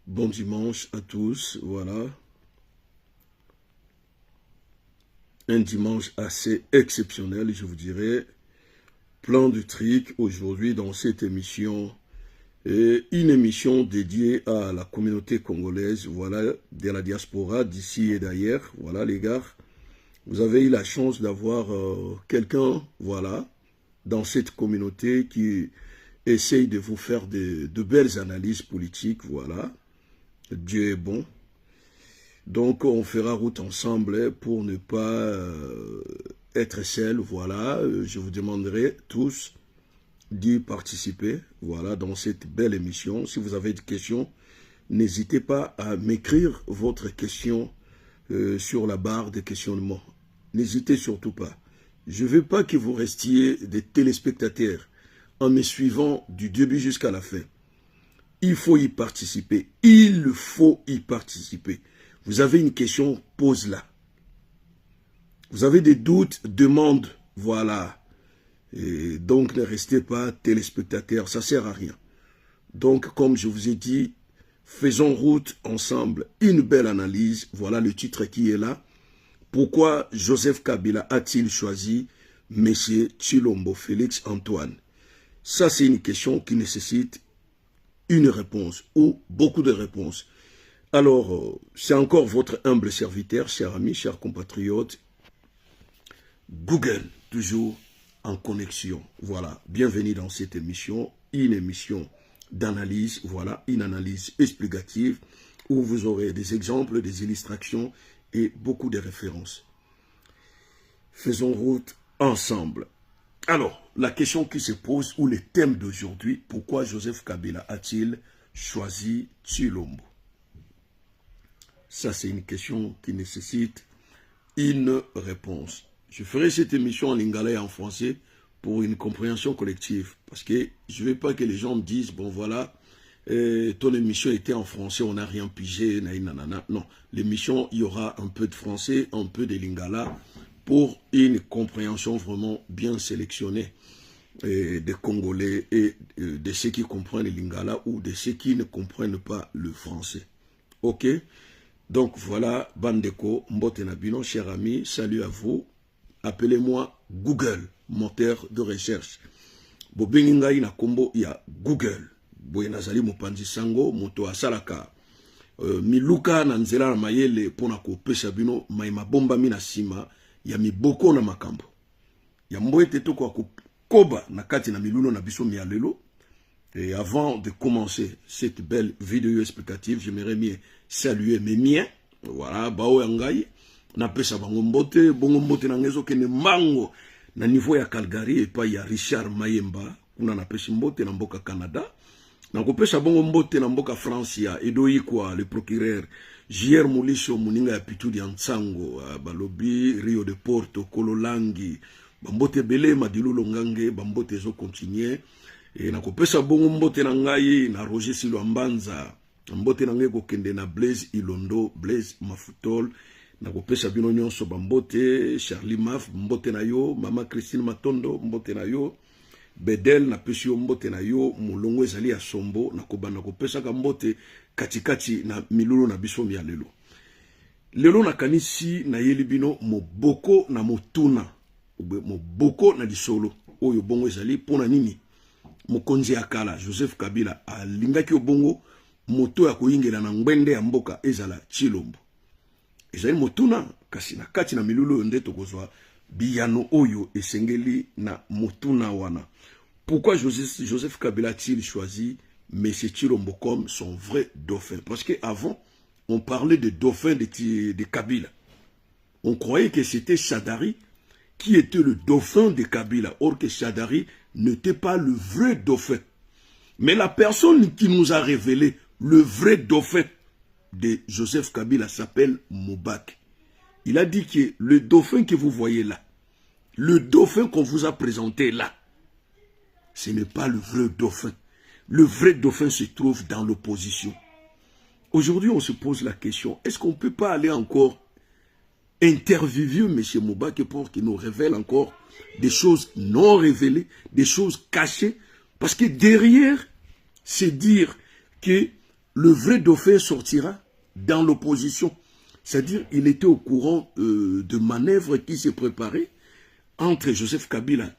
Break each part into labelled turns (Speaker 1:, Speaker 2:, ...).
Speaker 1: Bon dimanche à tous, voilà. Un dimanche assez exceptionnel, je vous dirais. Plein de trucs aujourd'hui dans cette émission. Et une émission dédiée à la communauté congolaise, voilà, de la diaspora, d'ici et d'ailleurs. Voilà les gars, vous avez eu la chance d'avoir quelqu'un, voilà, dans cette communauté qui essaye de vous faire de belles analyses politiques, voilà. Dieu est bon. Donc, on fera route ensemble pour ne pas être seul. Voilà, je vous demanderai tous d'y participer. Voilà, dans cette belle émission. Si vous avez des questions, n'hésitez pas à m'écrire votre question sur la barre de questionnement. N'hésitez surtout pas. Je ne veux pas que vous restiez des téléspectateurs en me suivant du début jusqu'à la fin. Il faut y participer. Il faut y participer. Vous avez une question, pose-la. Vous avez des doutes, demande, voilà. Et donc, ne restez pas téléspectateurs, ça ne sert à rien. Donc, comme je vous ai dit, faisons route ensemble. Une belle analyse, voilà le titre qui est là. Pourquoi Joseph Kabila a-t-il choisi M. Tshilombo Félix Antoine? Ça, c'est une question qui nécessite une réponse ou beaucoup de réponses. Alors, c'est encore votre humble serviteur, chers amis, chers compatriotes. Google, toujours en connexion. Voilà, bienvenue dans cette émission, une émission d'analyse, voilà, une analyse explicative où vous aurez des exemples, des illustrations et beaucoup de références. Faisons route ensemble. Alors, la question qui se pose, ou le thème d'aujourd'hui, pourquoi Joseph Kabila a-t-il choisi Tshilombo? Ça, c'est une question qui nécessite une réponse. Je ferai cette émission en lingala et en français pour une compréhension collective. Parce que je ne veux pas que les gens me disent, bon voilà, ton émission était en français, on n'a rien pigé, nanana. Non, l'émission, il y aura un peu de français, un peu de lingala pour une compréhension vraiment bien sélectionnée des Congolais et de ceux qui comprennent le lingala ou de ceux qui ne comprennent pas le français. Ok? Donc voilà, Bandeko, Mbote Nabino, cher ami, salut à vous. Appelez-moi Google, moteur de recherche. Bobenginga ina kombo ya Google. Boye nazali mopanzi sango, moto asalaka. Miluka na nzela na mayele pona kopesa bino maima bomba mina sima ya miboko na makambo. Ya mboete to kwa koba na kati na miluno na biso mialelo. Et avant de commencer cette belle vidéo explicative, j'aimerais bien saluer mes miens. Voilà, bao yangai. Na pesa bango mbote na ngezo kene mango na niveau ya Calgary et pas ya Richard Mayemba. Kuna na pesa mbote na mboka Canada. Na kopesa bango mbote na mboka France ya Edoyi kwa le procureur JR Mulisho muninga ya Pitudi ya Nsango, balobi Rio de Porto, Kololangi, bambote bele madilulo ngange, bambote zo continuer. Et na kopesa bongo mbote na ngai na Roger Silo Mbanza, mbote na ngai kokende na Blaise Ilondo, Blaise Mafutol, na kopesa bino nyonso bambote, Charlie Maf, mbote na yo, Mama Christine Matondo, mbote na yo, Bedel na pesi yo mbote na yo, mulongo ezali ya sombo, na kobanda kopesa ka mbote katikati na milulu na biso ya lelo. Lelo na kanisi na yeli bino moboko na motuna, moboko na disolo, oyo bongo ezali pona nini? Mokonzi ya kala Joseph Kabila alingaki obongo moto ya koyingela na ngbende ya mboka ezala Tshilombo. Ezali motuna kasi na kati na milulu nde tokozwa biyano oyo esengeli na motuna wana. Pourquoi Joseph Kabila a-t-il choisi M. Tshilombo comme son vrai dauphin? Parce qu'avant, on parlait de dauphin de Kabila. On croyait que c'était Shadari qui était le dauphin de Kabila. Or que Shadari n'était pas le vrai dauphin. Mais la personne qui nous a révélé le vrai dauphin de Joseph Kabila s'appelle Moubak. Il a dit que le dauphin que vous voyez là, le dauphin qu'on vous a présenté là, ce n'est pas le vrai dauphin. Le vrai dauphin se trouve dans l'opposition. Aujourd'hui, on se pose la question, est-ce qu'on ne peut pas aller encore interviewer M. Moubak pour qu'il nous révèle encore des choses non révélées, des choses cachées? Parce que derrière, c'est dire que le vrai dauphin sortira dans l'opposition. C'est-à-dire, il était au courant de manœuvres qui se préparaient entre Joseph Kabila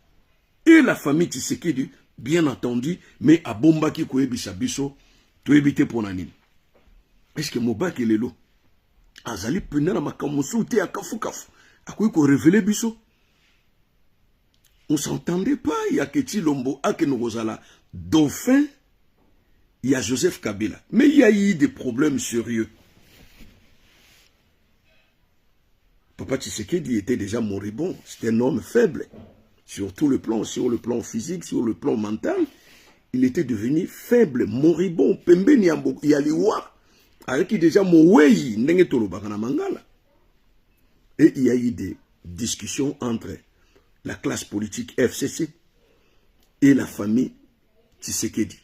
Speaker 1: et la famille Tshisekedi, bien entendu, mais à Bombaki Koyebi Biso, tu éviter pour Nanine. Est-ce que Mobaki Lelo, Azali Penana Makamosu, te à Kafu Kafu, à quoi qu'on révélait Biso? On ne s'entendait pas, il y a Keti Lombo, Akenogozala, dauphin, il y a Joseph Kabila. Mais il y a eu des problèmes sérieux. Papa Tshisekedi était déjà moribond. C'était un homme faible. Sur le plan physique, sur le plan mental. Il était devenu faible, moribond. Pembe Niambo, Yaliwa. Avec qui déjà Mouwei, Nengetolo Bakana Mangala. Et il y a eu des discussions entre la classe politique FCC et la famille Tshisekedi.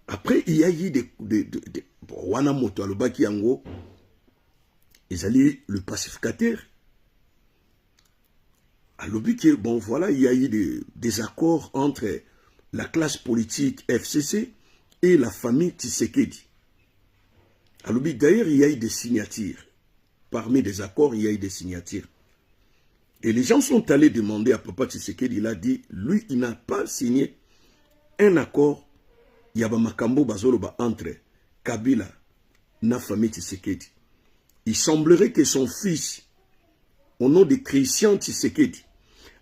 Speaker 1: Après, il y a eu des Wana Moto Alobaki Yango, ils allaient le pacificateur. Alobiki, bon voilà, il y a eu des accords entre la classe politique FCC et la famille Tshisekedi. Alobiki, d'ailleurs, il y a eu des signatures. Parmi les accords, il y a eu des signatures. Et les gens sont allés demander à Papa Tshisekedi, il a dit, lui, il n'a pas signé un accord, Yaba Makambo Bazoloba, entre Kabila et la famille Tshisekedi. Il semblerait que son fils, au nom de Christian Tshisekedi,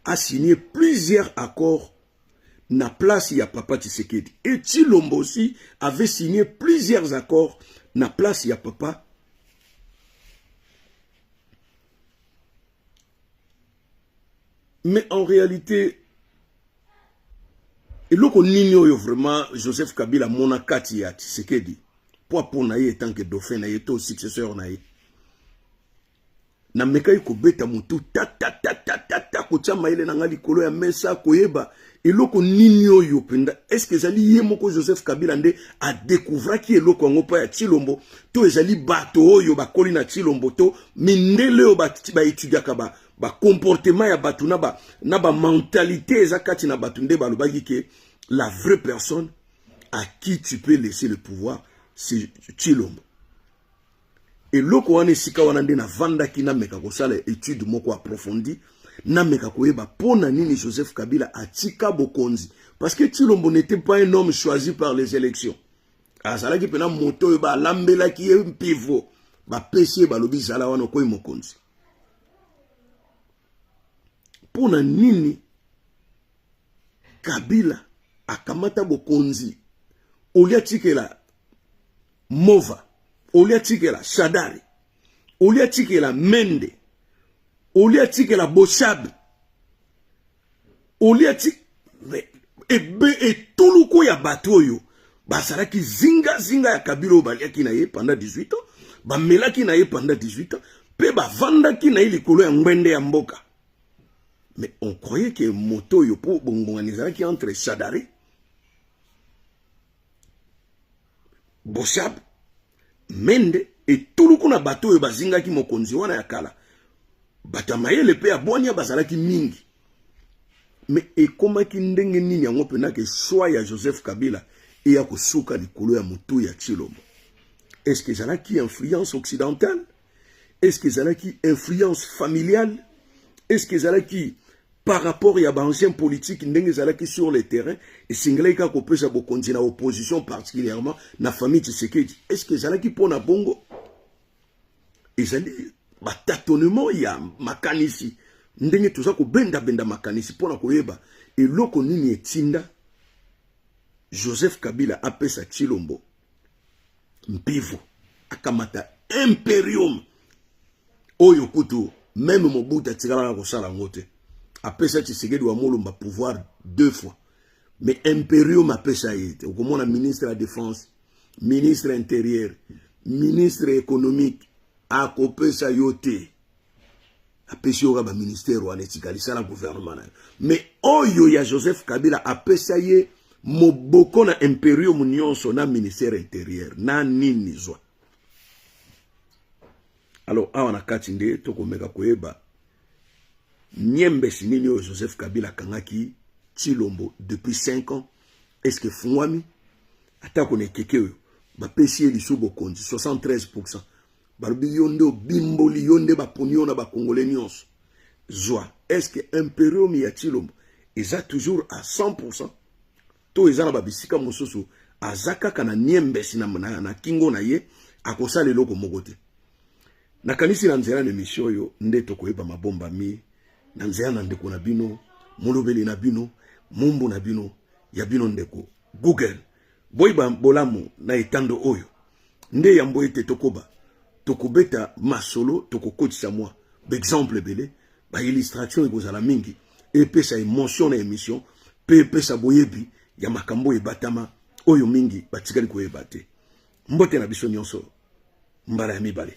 Speaker 1: a signé plusieurs accords na place ya Papa Tshisekedi. Et Tshilombo aussi avait signé plusieurs accords na place ya Papa. Mais en réalité, et là qu'on ignore vraiment Joseph Kabila monakati ya Tshisekedi, pour naïe tant que dauphin naïe to successeur naïe. Na mekai ko beta mutu ta ko chama ile na ngali kolo ya mesa koyeba eloko nini oyo penda. Est-ce que zali yemoko Joseph Kabila nde a découvert ki eloko ngopa ya Tshilombo to ezali bato oyo bakoli na Tshilombo to mindele o ba étudiaka ba comportement ya bato na ba mentalité ezakati na bato nde balobaki ke la vraie personne à qui tu peux laisser le pouvoir c'est Tshilombo. Et loko wane sika wana nde na vanda ki na meka kosala étude moko approfondie na meka koyeba pona nini Joseph Kabila atika bokonzi parce que Tshilombo n'était pas un homme choisi par les élections. Azalaki pena moto ba lambela ki pivot ba pesi ba lobi zala wana koyi mokonzi. Pona nini Kabila akamata bokonzi olia tikela Mova, olia tikela Shadari, olia tikela Mende, olia tikela Boshab, olia tikela et tuluko ya batoyo basaraki zinga ya Kabila obaliaki na ye pendant 18 ans, ba melaki na ye pendant 18 ans, pe ba vandaki na ye likolo ya ngwende ya mboka. Mais on croyait que moto yo po bongonganizaki entre Shadari, Boshab, Mende et tout le monde a bateau et bazinga qui mo konzi wana ya kala. Batamaye le pe abonya bazalaki mingi. Mais et comment ki ndenge nini yango pena ke choix ya Joseph Kabila et ya kosuka likolo ya mutu ya Tshilombo. Est-ce que zalaki influence occidentale? Est-ce que zalaki influence familiale? Est-ce que zalaki par rapport à l'ancien politique qui sur le terrain et singlé ka kopesa bokonzi na opposition particulièrement na famille Tshisekedi? Est-ce que zalaki pona bongo? Et zali ba tâtonnement ya makanisi ndenge toza ko benda makanisi pona koyeba et loko nini etinda Joseph Kabila apesa Tshilombo mpivo akamata imperium oyo kutu même Mobutu atikala ko sala ngote. Après ça, Tshisekedi wa molomba pouvoir 2 fois. Mais impérium après ça été. Au moment la ministre de la Défense, ministre intérieur, ministre économique, a copé ça yoté. Après ça, il y a ministère ou anetikali, ça la gouvernement. Mais oyo ya Joseph Kabila après ça yé, moboko na impérium nyonso na ministère intérieur. Na nini zwa. Alors, awana katinde, toko meka koyeba. Nyembe sinini o Joseph Kabila kangaki Tshilombo depuis 5 ans. Est-ce que Fouami atako ne keke bapesi liso bokonzi 73%. Balobi yonde bimboli yonde baponio na ba congolais nyonso. Zwa, est-ce que imperium ya Tshilombo eza toujours à 100%? To eza na babisika mosusu azaka kana niembesi na kingo na ye akosala eloko moko te. Nakanisi na nzela na emission yo nde tokoyeba mabomba mi na nzela na ndeko na bino molobeli na bino mumbu na bino ya bino ndeko Google boyba bolamu na etando oyo nde yambo ete tokoba tokobeta masolo tokokotisa mwa exemple belé ba illustration ekozala mingi epesa émotion na émission pe epesa boyebi ya makambo ebatama oyo mingi batikali koyeba te. Mbote na biso nyonso mbala ya mibale.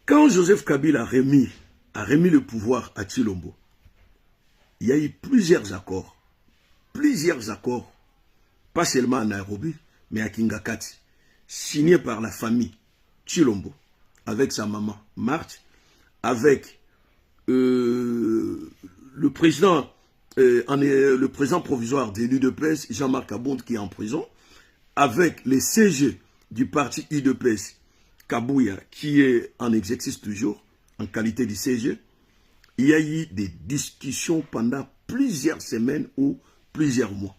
Speaker 1: Quand Joseph Kabila a remis le pouvoir à Tshilombo, il y a eu plusieurs accords, pas seulement à Nairobi, mais à Kingakati, signés par la famille Tshilombo, avec sa maman Marthe, avec le président provisoire de l'UDPS, Jean-Marc Abound, qui est en prison, avec les CG du parti UDPS, Kabouya, qui est en exercice toujours, en qualité de CG. Il y a eu des discussions pendant plusieurs semaines ou plusieurs mois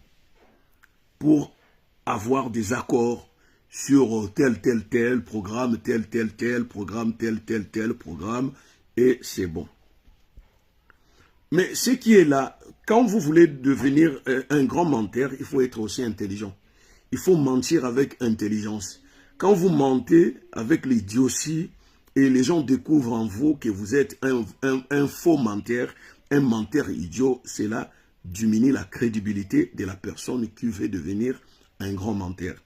Speaker 1: pour avoir des accords sur tel programme, tel programme, tel programme, et c'est bon. Mais ce qui est là, quand vous voulez devenir un grand menteur, il faut être aussi intelligent. Il faut mentir avec intelligence. Quand vous mentez avec l'idiotie et les gens découvrent en vous que vous êtes un faux menteur, un menteur idiot, cela diminue la crédibilité de la personne qui veut devenir un grand menteur.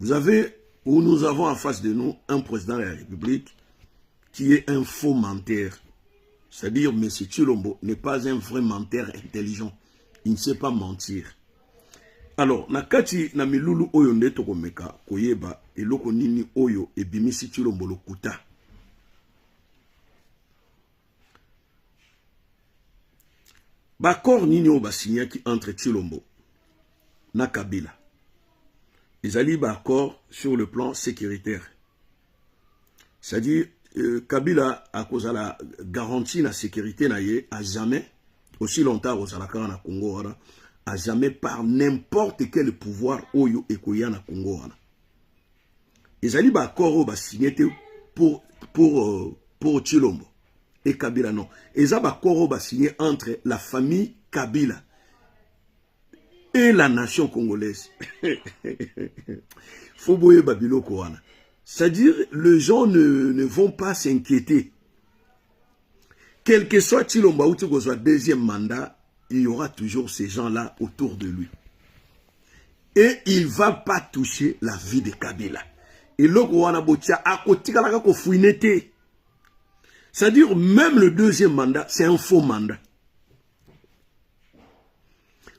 Speaker 1: Nous avons en face de nous un président de la République qui est un faux menteur. C'est-à-dire, M. Tshilombo n'est pas un vrai menteur intelligent. Il ne sait pas mentir. Alors, nakati na milulu oyo nde tokomeka koyeba eloko nini oyo ebimisi Tshilombo lokuta. Bakor nini oyo basignaki entre Tshilombo na Kabila. Ezali bakor sur le plan sécuritaire. C'est-à-dire, Kabila a cause la garantie la sécurité na ye à jamais, aussi longtemps au Salakara na Congo, à jamais par n'importe quel pouvoir oyo ekoya na Congo. Ezali ba accord ba signé pour Tshilombo et Kabila non. Ezali ba accord ba signé entre la famille Kabila et la nation congolaise. Faut boyer babilo koana. C'est-à-dire, les gens ne vont pas s'inquiéter. Quel que soit Tshilombo ou que soit deuxième mandat, il y aura toujours ces gens-là autour de lui. Et il ne va pas toucher la vie de Kabila. Et c'est-à-dire, même le deuxième mandat, c'est un faux mandat.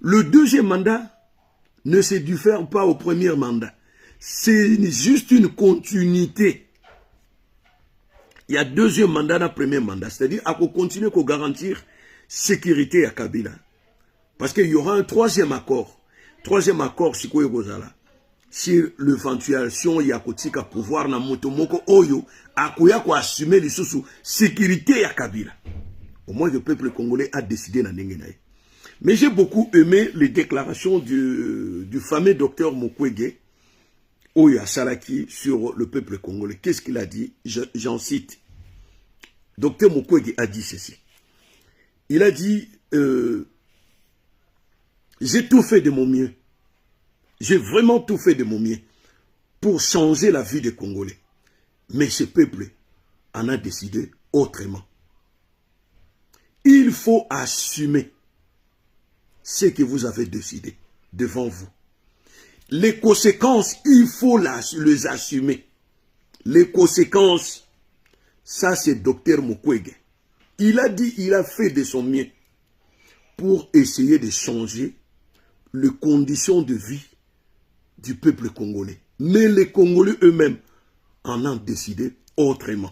Speaker 1: Le deuxième mandat ne se diffère pas au premier mandat. C'est juste une continuité. Il y a deuxième mandat dans le premier mandat. C'est-à-dire, à continuer à garantir sécurité à Kabila. Parce qu'il y aura un troisième accord. Troisième accord, c'est quoi Gozala? Sur l'éventuation, il y a un pouvoir dans Motomoko Oyo, à quoi assumer les sous sécurité à Kabila. Au moins, le peuple congolais a décidé dans Nengenaï. Mais j'ai beaucoup aimé les déclarations du fameux docteur Mukwege, Oya Salaki, sur le peuple congolais. Qu'est-ce qu'il a dit? J'en cite. Docteur Mukwege a dit ceci. Il a dit, j'ai tout fait de mon mieux. J'ai vraiment tout fait de mon mieux pour changer la vie des Congolais. Mais ce peuple en a décidé autrement. Il faut assumer ce que vous avez décidé devant vous. Les conséquences, il faut les assumer. Les conséquences, ça c'est Dr Mukwege. Il a dit, il a fait de son mieux pour essayer de changer les conditions de vie du peuple congolais. Mais les Congolais eux-mêmes en ont décidé autrement.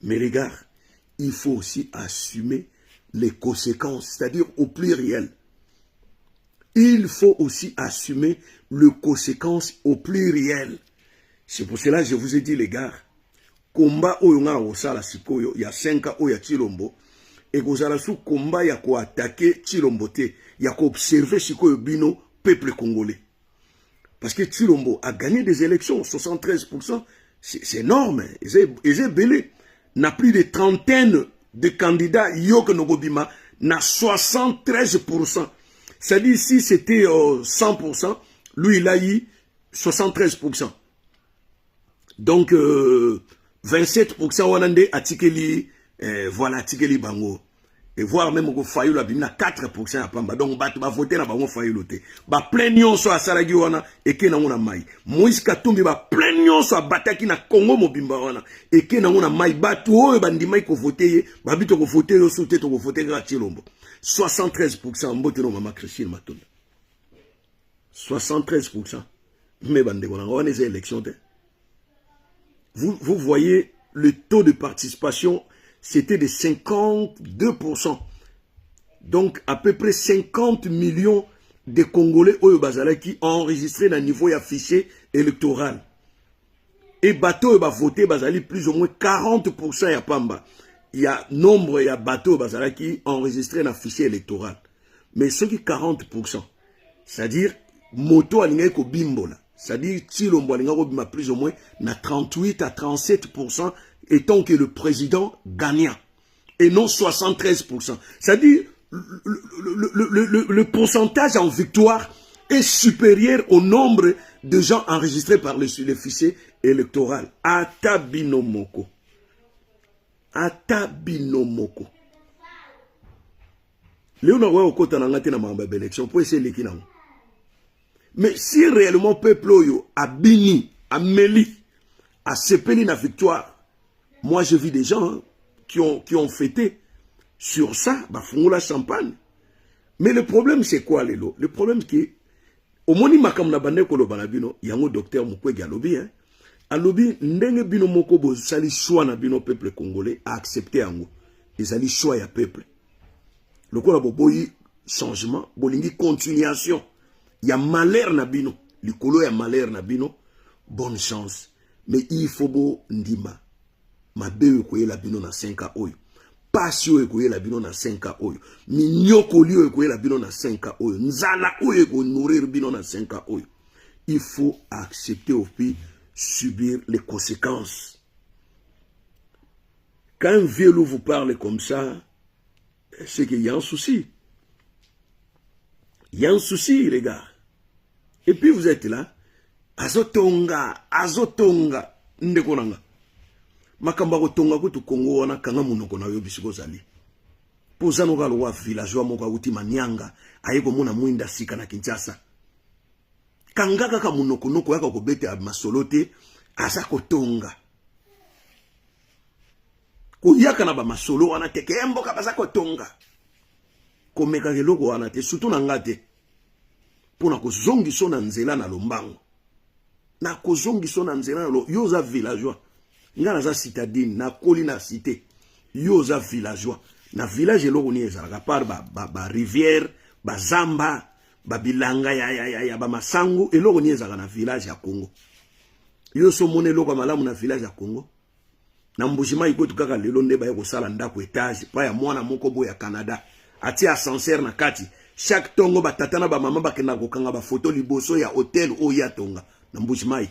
Speaker 1: Mais les gars, il faut aussi assumer les conséquences, c'est-à-dire au pluriel. il faut aussi assumer les conséquences au pluriel. C'est pour cela que je vous ai dit, les gars, combat oyonga osala sikoyo ya 5 ans oya Chilombo et kozala sous combat ya ko attaquer Chilombo te ya ko observer sikoyo bino peuple congolais. Parce que Chilombo a gagné des élections, 73%, c'est énorme. Ils ont belé. N'a plus de trentaine de candidats, Yok Nogobima, n'a 73%. C'est-à-dire, si c'était 100%, lui, il a eu 73%. Donc, 27% Wanande a Tikeli, voilà, Tikeli Bango. Et voir même que Fayou la bimina 4% à Pamba. Donc, bah, tu vas voter dans Bango Fayou loté. Bah, plein nyon soit Saragi wana, et que na wana mai. Moïse Katumbi, bah, plein nyon soit Bataki na Congo Mobimba wana, et que na wana mai. Bah, tu oe bandimai ko voté, bah, bito ko voté, yo soute, to ko voté, grati lombo. 73%, mbote no mama Christine Matunda. 73%. Mais bande wana, on a des élections. Vous voyez le taux de participation, c'était de 52%. Donc, à peu près 50 millions de Congolais Oyo Bazala qui ont enregistré dans le niveau de fichier électoral. Et bateau va voter Bazali plus ou moins 40% ya Pamba. Il y a nombre de bateaux Bazala qui ont enregistré dans le fichier électoral. Mais ceux qui 40%, c'est-à-dire moto alingeko bimbola. C'est-à-dire, Chilombo a plus ou moins 38 à 37%, étant que le président gagnant, et non 73%. C'est-à-dire, le pourcentage en victoire est supérieur au nombre de gens enregistrés par le fichier électoral. Ata binomoko. Ata binomoko. Léon Aoué au côté de la élection pour essayer de l'équilibre. Mais si réellement le peuple a bini, a mêlé, a sepeli la victoire, moi je vis des gens hein, qui ont fêté sur ça, bah font la champagne. Mais le problème c'est quoi Lélo? Le problème c'est que au moni makam na bande ko lo banabino, yango docteur Mukwege alobi hein. Alobi ndenge bino moko bo sali choix na bino peuple congolais a accepté yango. Ils ali choix ya peuple. Le ko la boboyi changement, bolingi continuation. Il y a malheur na bino, likolo ya malheur na bino, bonne chance. Mais il faut bo ndima. Mabe koye la bino na 5 ans oyo. Pasio koye la bino na 5 ans oyo. Minyoko liyo koye la bino na 5 ans oyo. Nzala oyo ko nourrir bino na 5 ans oyo. Il faut accepter au pays subir les conséquences. Quand un vieux loup vous parle comme ça, c'est qu'il y a un souci. Il y a un souci, les gars. Et puis vous êtes là. Azotonga, ndekonanga. Makamba ko tonga ko to Congo wana kanga munoko na yo bisiko zali. Pozano ga lowa villageois moka uti manyanga, ayeko mona mwinda sika na Kinshasa. Kanga kaka munoko noko yaka ko bete masolote asa ko tonga. Ko yaka na ba masolo wana teke mboka basa ko tonga. Ko meka keloko wana te surtout na ngate. Pona ko zongi sona nzela na lombango. Na ko zongi sona nzela na lo yoza villageois. Nga za citadine na koli na cité. Yoza villageois. Na village eloko ni ezalaka par ba rivière, ba zamba, ba bilanga ya ba masango eloko ni ezalaka na village ya Congo. Yo so mone eloko malamu na village ya Congo. Na mbushima ikotu kaka lelo nde ba yeko sala ndako etage pa ya mwana moko bo ya Canada. Ati ascenseur na kati. Chaque tongo ba tatana ba mama ba kena ko kanga ba photo liboso ya hotel o ya tonga. Na mbushima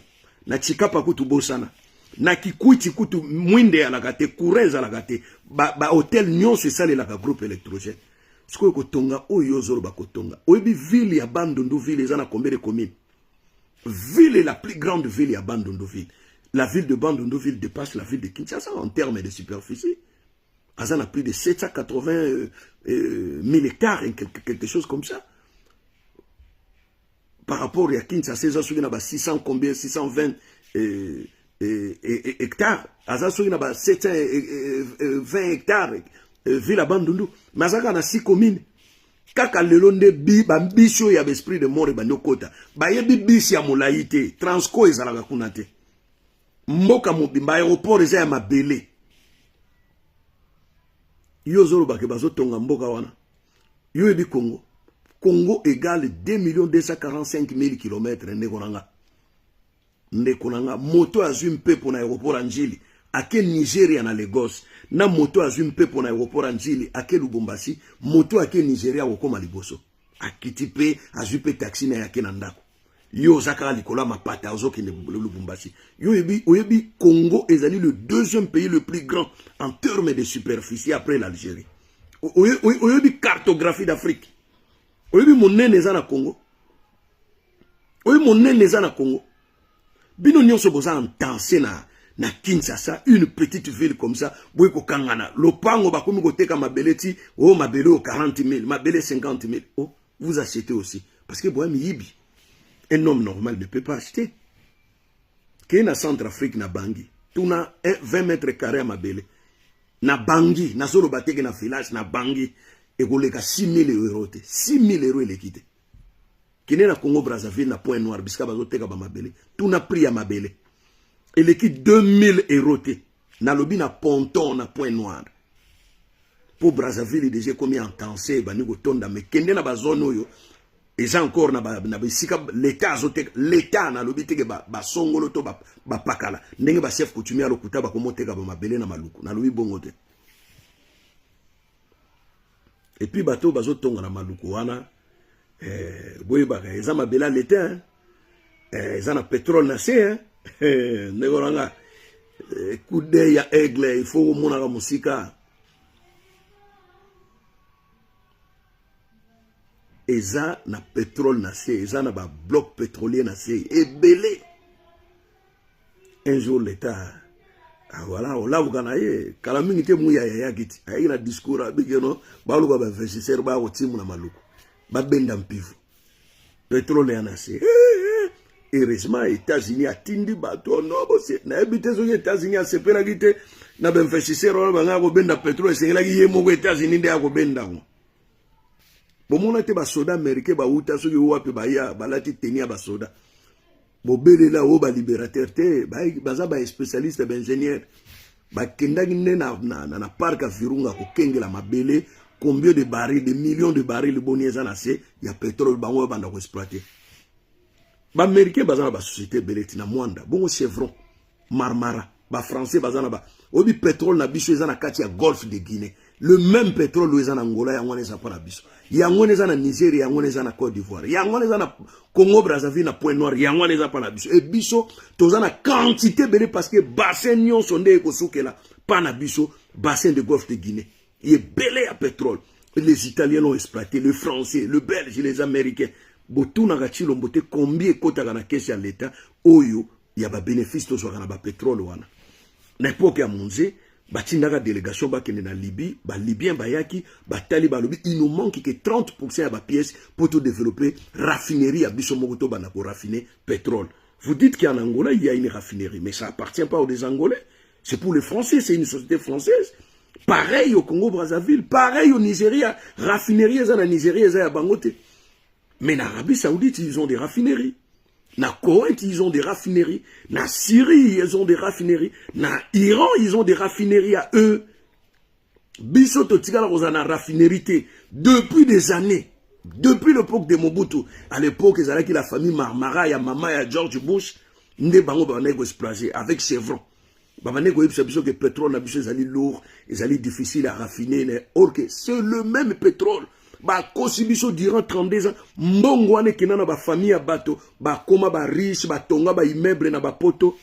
Speaker 1: na chikapa kutu bosana. Na kikuiti kutu mwinde ya lagate, kureza lagate, ba hotel nyonso esale la groupe électrogène. Siko ko tonga o yozoro ba ko tonga. Oyebi ville ya Bandundu ville ezana combien de communes? Ville est la plus grande ville ya Bandundu ville. La ville de Bandundu ville dépasse la ville de Kinshasa en termes de superficie. Azana plus de 780 000 hectares, quelque chose comme ça. Par rapport à Kinshasa, il y a 600 combien, 620 hectares. Il y a 720 hectares. Ville à Bandundu. Mais il y a 6 communes. Kaka lelonde bi bambisho ya l'esprit de mort ba nyokota. Ba yebi bisi ya molaite, transco ezalaka kunate. Mboka mobimba aéroport eza ya mabele. Yo zolo bake bazo tonga mboka wana. Yo ebi Congo. Congo égale 2 245 000 km. Ndekonanga. Moto azum pe pour l'aéroport Anjili. Ake Nigeria na Lagos. Na moto azum pe pour l'aéroport Anjili. Ake Lubumbashi. Moto ake Nigeria wakoma liboso. Akiti pe azum pe taxi na yake nandako. Yo zakara likola mapata ozoki ne Lubumbashi. Yo oyebi Congo ezali le deuxième pays le plus grand en termes de superficie après l'Algérie. Oyebi cartographie d'Afrique. Oyebi monene eza na Congo. Oyebi monene eza na Congo. Bino nyonso boza entanse na Kinshasa, une petite ville comme ça, boye ko kangana. Lopango bakomi koteka mabele ti, oh mabele o 40 000, mabele 50 000. Oh, vous achetez aussi. Parce que boye miyibi. Un homme normal ne peut pas acheter. Qu'il y a Centrafrique na Bangui. Tout na 20 mètres carrés à Mabele. Na Bangui, na solo bateke na village na Bangui. Et vous les 6 000 euros. 6 000 euros il est quitté. Qu'il y a Congo Brazzaville na point noir. Biska bazo teka ba Mabele. Tout na prix à Mabele. Il est quitté 2000 euros. Na lobi na ponton na point noir. Pour Brazzaville, il est déjà commis en tensé. Bani go tonda. Mais kende na ba zone yo. Et ça encore l'état azotek l'état na lobité que ba songolo to ba pakala ndenge ba chef coutumier lokuta ba komoteka ba mabele na maluku na lobi bongote. Et puis bato bazotonga na maluku wana boye ba eza mabela l'état eza na pétrole na se ngoranga coup d'œil ya aigle il faut mona ka musika. Eza na pétrole na se, eza na ba bloc pétrolier na se, et belé. Un jour l'État, voilà, on l'a vu ganaye, kalamingi te mouya ya giti, ayi na discours abigeno, ba luka ba investisseur ba otimu na maluku, ba benda mpivu. Pétrole ya na se. Heureusement, États-Unis a tindi bato, no bose, na ebite zo États-Unis a sepena gite, na ba investisseur ba nga ko benda pétrole, sengela ki yemo ko États-Unis nde ko benda ngo. Bon, te ba soda américain ba uta so yo wapi ba ya balati tenia ba soda. Bo bele la o ba libérateur te ba za ba spécialiste ba ingénieur. Ba kenda ngine na parc à Virunga ko kengela mabele combien de barils de millions de barils bonieza na se ya pétrole ba ngo banda ko exploiter. Ba américain ba za ba société beleti na mwanda bongo Chevron Marmara ba français ba za na ba obi pétrole na biso eza na kati ya Golfe de Guinée. Le même pétrole eza na Angola ya ngone za pa na biso. Ya ngone za na Nigeria, ya ngone za na Côte d'Ivoire. Ya ngone za na Congo Brazzaville na Point Noir, ya ngone za pa na biso. Et biso toza na quantité belé parce que bassin nyon sonde ko soukela pa na biso bassin de Golfe de Guinée. Il est belé à pétrole. Les Italiens l'ont exploité, les Français, les Belges, les Américains. Botou na gachilo mbote combien kota na caisse à l'État oyo ya ba bénéfice to so na ba pétrole wana. Na époque ya Munze batindaka délégation bakende na Libye, ba Libyen bayaki, batali balobi, il nous manque que 30% à ba pièce pour tout développer raffinerie à biso mokoto bana pour raffiner pétrole. Vous dites qu'en Angola il y a une raffinerie, mais ça appartient pas aux Angolais. C'est pour les Français, c'est une société française. Pareil au Congo Brazzaville, pareil au Nigeria, raffinerie eza na Nigeria eza ya bangote. Mais en Arabie Saoudite, ils ont des raffineries. Na Koweït, ils ont des raffineries. Na Syrie, ils ont des raffineries. Na Iran, ils ont des raffineries à eux. Biso totikala kozana raffinerie depuis des années. Depuis l'époque de Mobutu. À l'époque, ils avaient la famille Marmara, ya Mama, ya George Bush. Nde bango banego exploser avec Chevron. Babanego yebisa biso que pétrole na biso ezali lourd, ezali difficile à raffiner. Or que c'est le même pétrole. Ba kosibiso durant 32 ans mbongo ane kinana ba famille ya bato ba koma ba riche ba tonga ba immeuble na ba poto.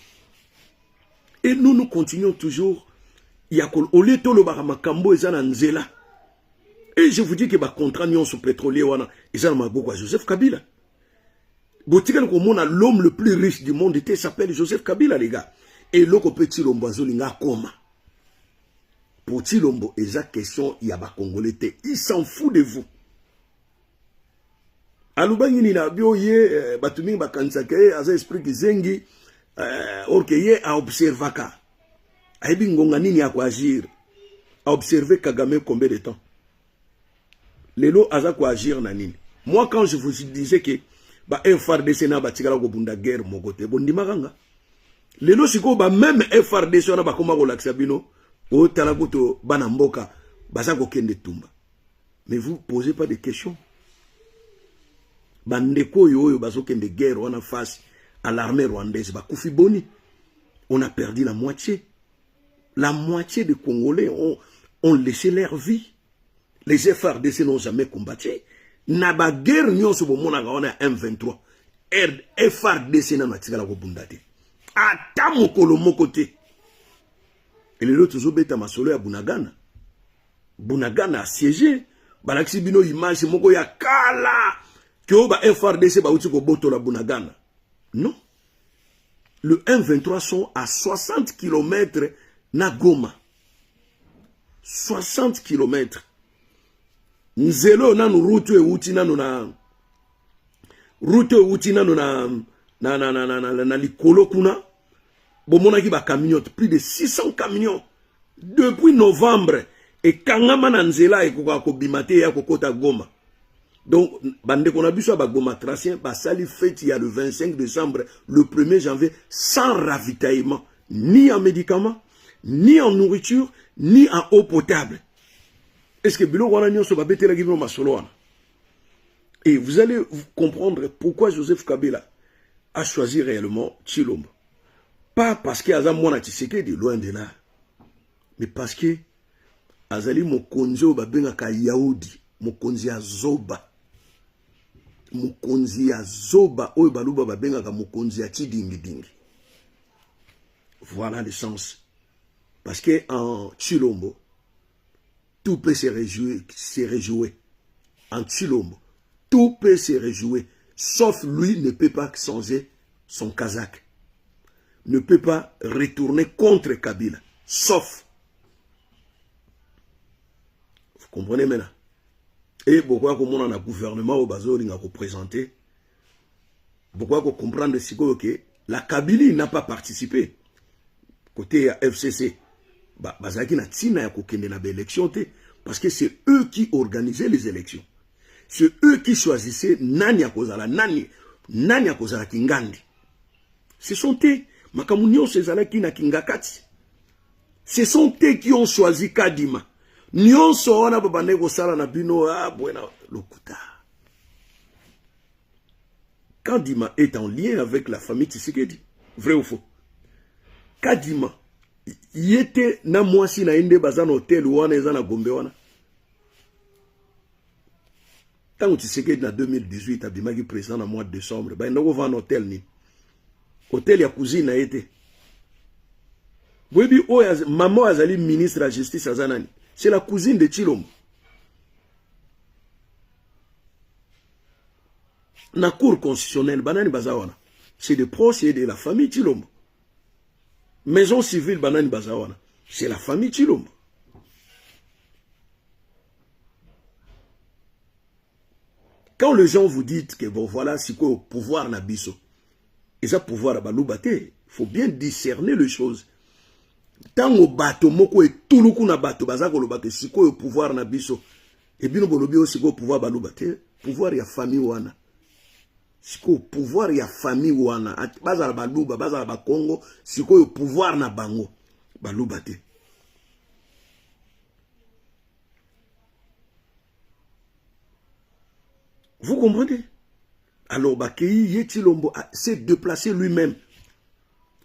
Speaker 1: Et nous continuons toujours yakol oleto lo ba makambo ezana nzela. Et je vous dis que ba contrat nyon sur pétrolier wana ezana maboko Joseph Kabila. Botika ko mona l'homme le plus riche du monde était s'appelle Joseph Kabila les gars. Et loko petit lombo azolinga koma. Pour Tilombo, et la question, il y a des Congolais, il s'en fout de vous. Alubangi ni na bio ye batumi bakansake aza esprit kizengi orkeye a observaka. Aibi ngonga nini ya agir. A observer Kagame combien de temps. Lelo aza ko agir na nini. Moi quand je vous disais que ba FRDC na batikala ko bunda guerre mokote bondimaganga. Lelo siko ba même FRDC na ba koma ko laksa bino. O talagoto banamboka basako kende tumba. Mais vous posez pas de questions. bandeko yoyo bazokende guerre wana face à l'armée rwandaise bakufi boni. On a perdu la moitié. La moitié des Congolais ont laissé leur vie. Les FRDC n'ont jamais combattu. Naba guerre nyon so bomona ga wana M23. FRDC na matikala ko bundate. Ata mokolo mokote. Et les autres zobeta masolo ya Bunagana. Bunagana assiégé. Balakisi bino image moko ya kala. Kyo ba FRDC ba uti ko boto la Bunagana. Non. Le M23 sont à 60 km na Goma. 60 km. Nzelo nanu route e uti nanu na route e uti nanu na likolo kuna. Bomona ki ba camionnette, plus de 600 camions depuis novembre et kangama na nzela e ko bimate ya kokota Goma. Donc, bande qu'on a vu sur Bagoma Tracien, Basali fête il y a le 25 décembre, le 1er janvier, sans ravitaillement, ni en médicaments, ni en nourriture, ni en eau potable. Est-ce que Bilo Wananyo se va bêter la guimon masoloana? Et vous allez comprendre pourquoi Joseph Kabila a choisi réellement Tshilombo. Pas parce qu'il y a un mois de loin de là, mais parce que Azali Mokonzo Babengaka Yaoudi, Mokonzi Azoba. Mokonzi ya zoba oyo baluba babengaka mokonzi ya tidingi. Voilà le sens. Parce que en Tshilombo, tout peut se réjouir. En Tshilombo, tout peut se réjouir. Sauf lui ne peut pas changer son kazakh. Ne peut pas retourner contre Kabila. Sauf. Vous comprenez maintenant? Et pourquoi on a un gouvernement au bazo qui a représenté? Pourquoi on comprend que la Kabylie n'a pas participé côté FCC? Bazaki na tina ya kokende na élection parce que c'est eux qui organisaient les élections. C'est eux qui choisissaient nani ya kozala nani ya kozala kingandi. Ce sont eux makamunyo sezala ki na kingakati. Ce sont eux qui ont choisi Kadima. Nyonso wana babane ko sala na bino buena lokuta. Kadima est en lien avec la famille Tshisekedi. Vrai ou faux? Kadima yete na mwasi na inde bazana hotel wana eza na Gombe wana. Tant Tshisekedi na 2018 abimaki président na mois de décembre, ba ndoko va na hotel ni. Hotel ya cousine na été. Webi o maman azali ministre de la justice azanani. C'est la cousine de Tshilombo. La cour constitutionnelle, banani bazawana. C'est des proches et de la famille Tshilombo. Maison civile, banani bazawana. C'est la famille Tshilombo. Quand les gens vous disent que bon voilà, c'est quoi au pouvoir na biso. Et ça pouvoir à balubate, il faut bien discerner les choses. Tango bato moko et tuluku na bato bazako lo bato siko yo pouvoir na biso et bino bolobi o siko pouvoir balubate pouvoir ya famille wana siko pouvoir ya famille wana bazala baluba bazala ba Congo siko yo pouvoir na bango balubate. Vous comprenez? Alors Bakei Yetshilombo s'est déplacé lui-même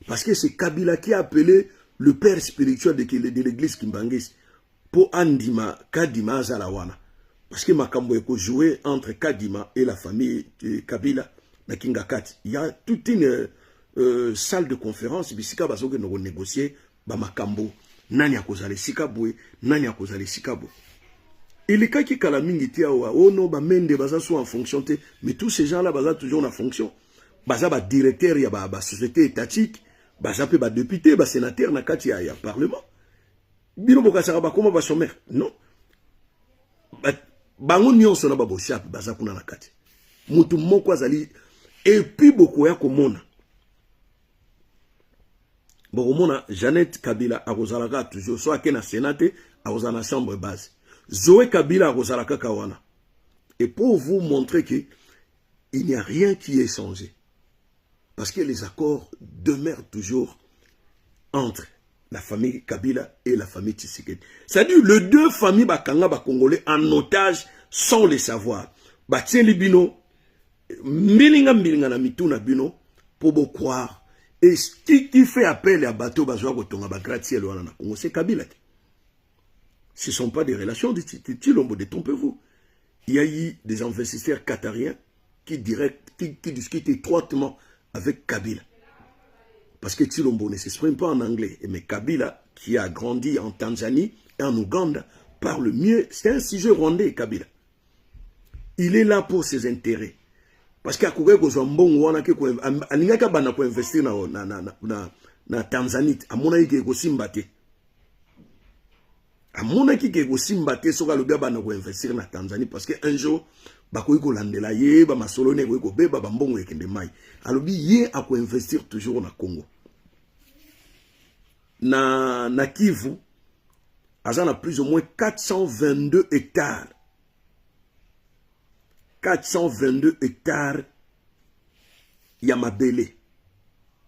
Speaker 1: parce que c'est Kabila qui a appelé le père spirituel de l'église Kimbangis pour Andima, Kadima, Zalawana. Parce que Makambo eko joué entre Kadima et la famille de Kabila, na Kingakati. Il y a toute une salle de conférence, bisika baso que nous négocier, ba Makambo, nani akozale sikabwe, nani akozale sikabwe. Et les cas qui kalamingi tia oh non, ba mende baza sont en fonction te, mais tous ces gens-là baza toujours en fonction. Baza ba directeur ya ba société étatique. Ça peut être député, sénateur, na kati ya parlement. Bino bokasaka ba koma ba sommaire. Non. Bango nyonso na ba boshap baza kuna na kati. Mutu moko azali et puis beaucoup ya komona. Bokomona Jeannette Kabila akozalaka toujours soit ke na sénate akozala na chambre basse. Zoé Kabila akozalaka kawana. Et pour vous montrer que il n'y a rien qui est changé. Parce que les accords demeurent toujours entre la famille Kabila et la famille Tshisekedi. C'est-à-dire les deux familles bakanga ba congolais en otage sans le savoir. Batien Libino, mbilinga na mituna bino pour croire. Et qui fait appel à bateau bazoa kotonga ba gratte-ciel wana na Congo, c'est Kabila. Ce ne sont pas des relations de Tshilombo, détrompez-vous. Il y a eu des investisseurs qatariens qui discutent étroitement avec Kabila. Parce que Tshilombo ne s'exprime pas en anglais. Mais Kabila, qui a grandi en Tanzanie et en Ouganda, parle mieux. C'est un sujet rwandais, Kabila. Il est là pour ses intérêts. Parce qu'il y a des gens qui ont investir na Tanzanie. À mon avis, il y a des à mon avis, il y a des gens qui ont investir na Tanzanie. Parce qu'un jour, bakoy ko landela ye ba masolo ne ko beba ba mbongo ekende mai alobi ye ako investir toujours na Congo na Kivu azana plus ou moins 422 hectares 422 hectares ya mabele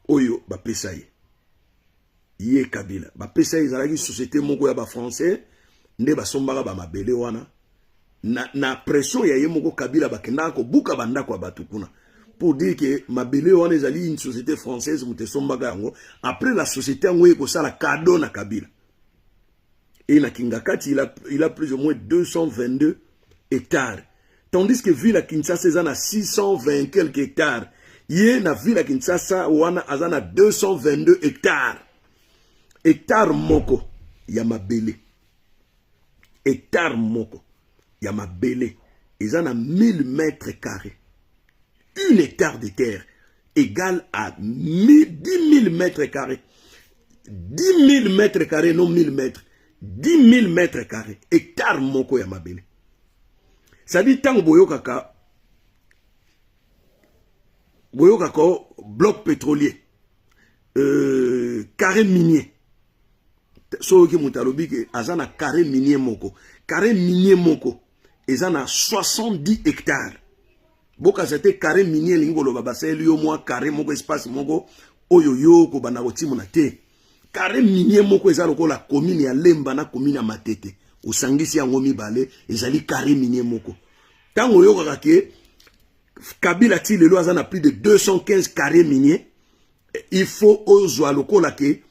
Speaker 1: oyo ba pesa ye Kabila ba pesa ye zalaki société moko ya ba français nde ba sombaka ba mabele wana na pression ya yemoko Kabila bakenda ko buka bandako ya batukuna pour dire que mabele wana ezali une société française mute sombaka yango après la société yango eko sala cadeau na Kabila et na Kingakati il a plus ou moins 222 hectares tandis que ville à Kinshasa ezana 620 quelques hectares ye na ville à Kinshasa wana azana 222 hectares moko ya mabele hectare moko ya mabele ils en a 1000 mètres carrés. 1 hectare de terre égale à 10 000 mètres carrés. 10 000 mètres carrés, non 1000 mètres. 10 000 mètres carrés. Hectare moko ya mabele. Ça dit tant boyokaka bloc pétrolier. Carré minier. So ki mutalobi ke azana carré minier moko. Carré minier moko. Ils en a 70 hectares. Boka c'était carré minier lingolo babase liyo moi carré moko espace moko oyoyo ko bana koti monate. Carré minier moko ezalo ko la commune ya Lemba na commune ya Matete. Osangisi yango mibale ezali carré minier moko. Tango yoka ke Kabila ti lelo azana plus de 215 carrés miniers. Il faut ozwa lokola ke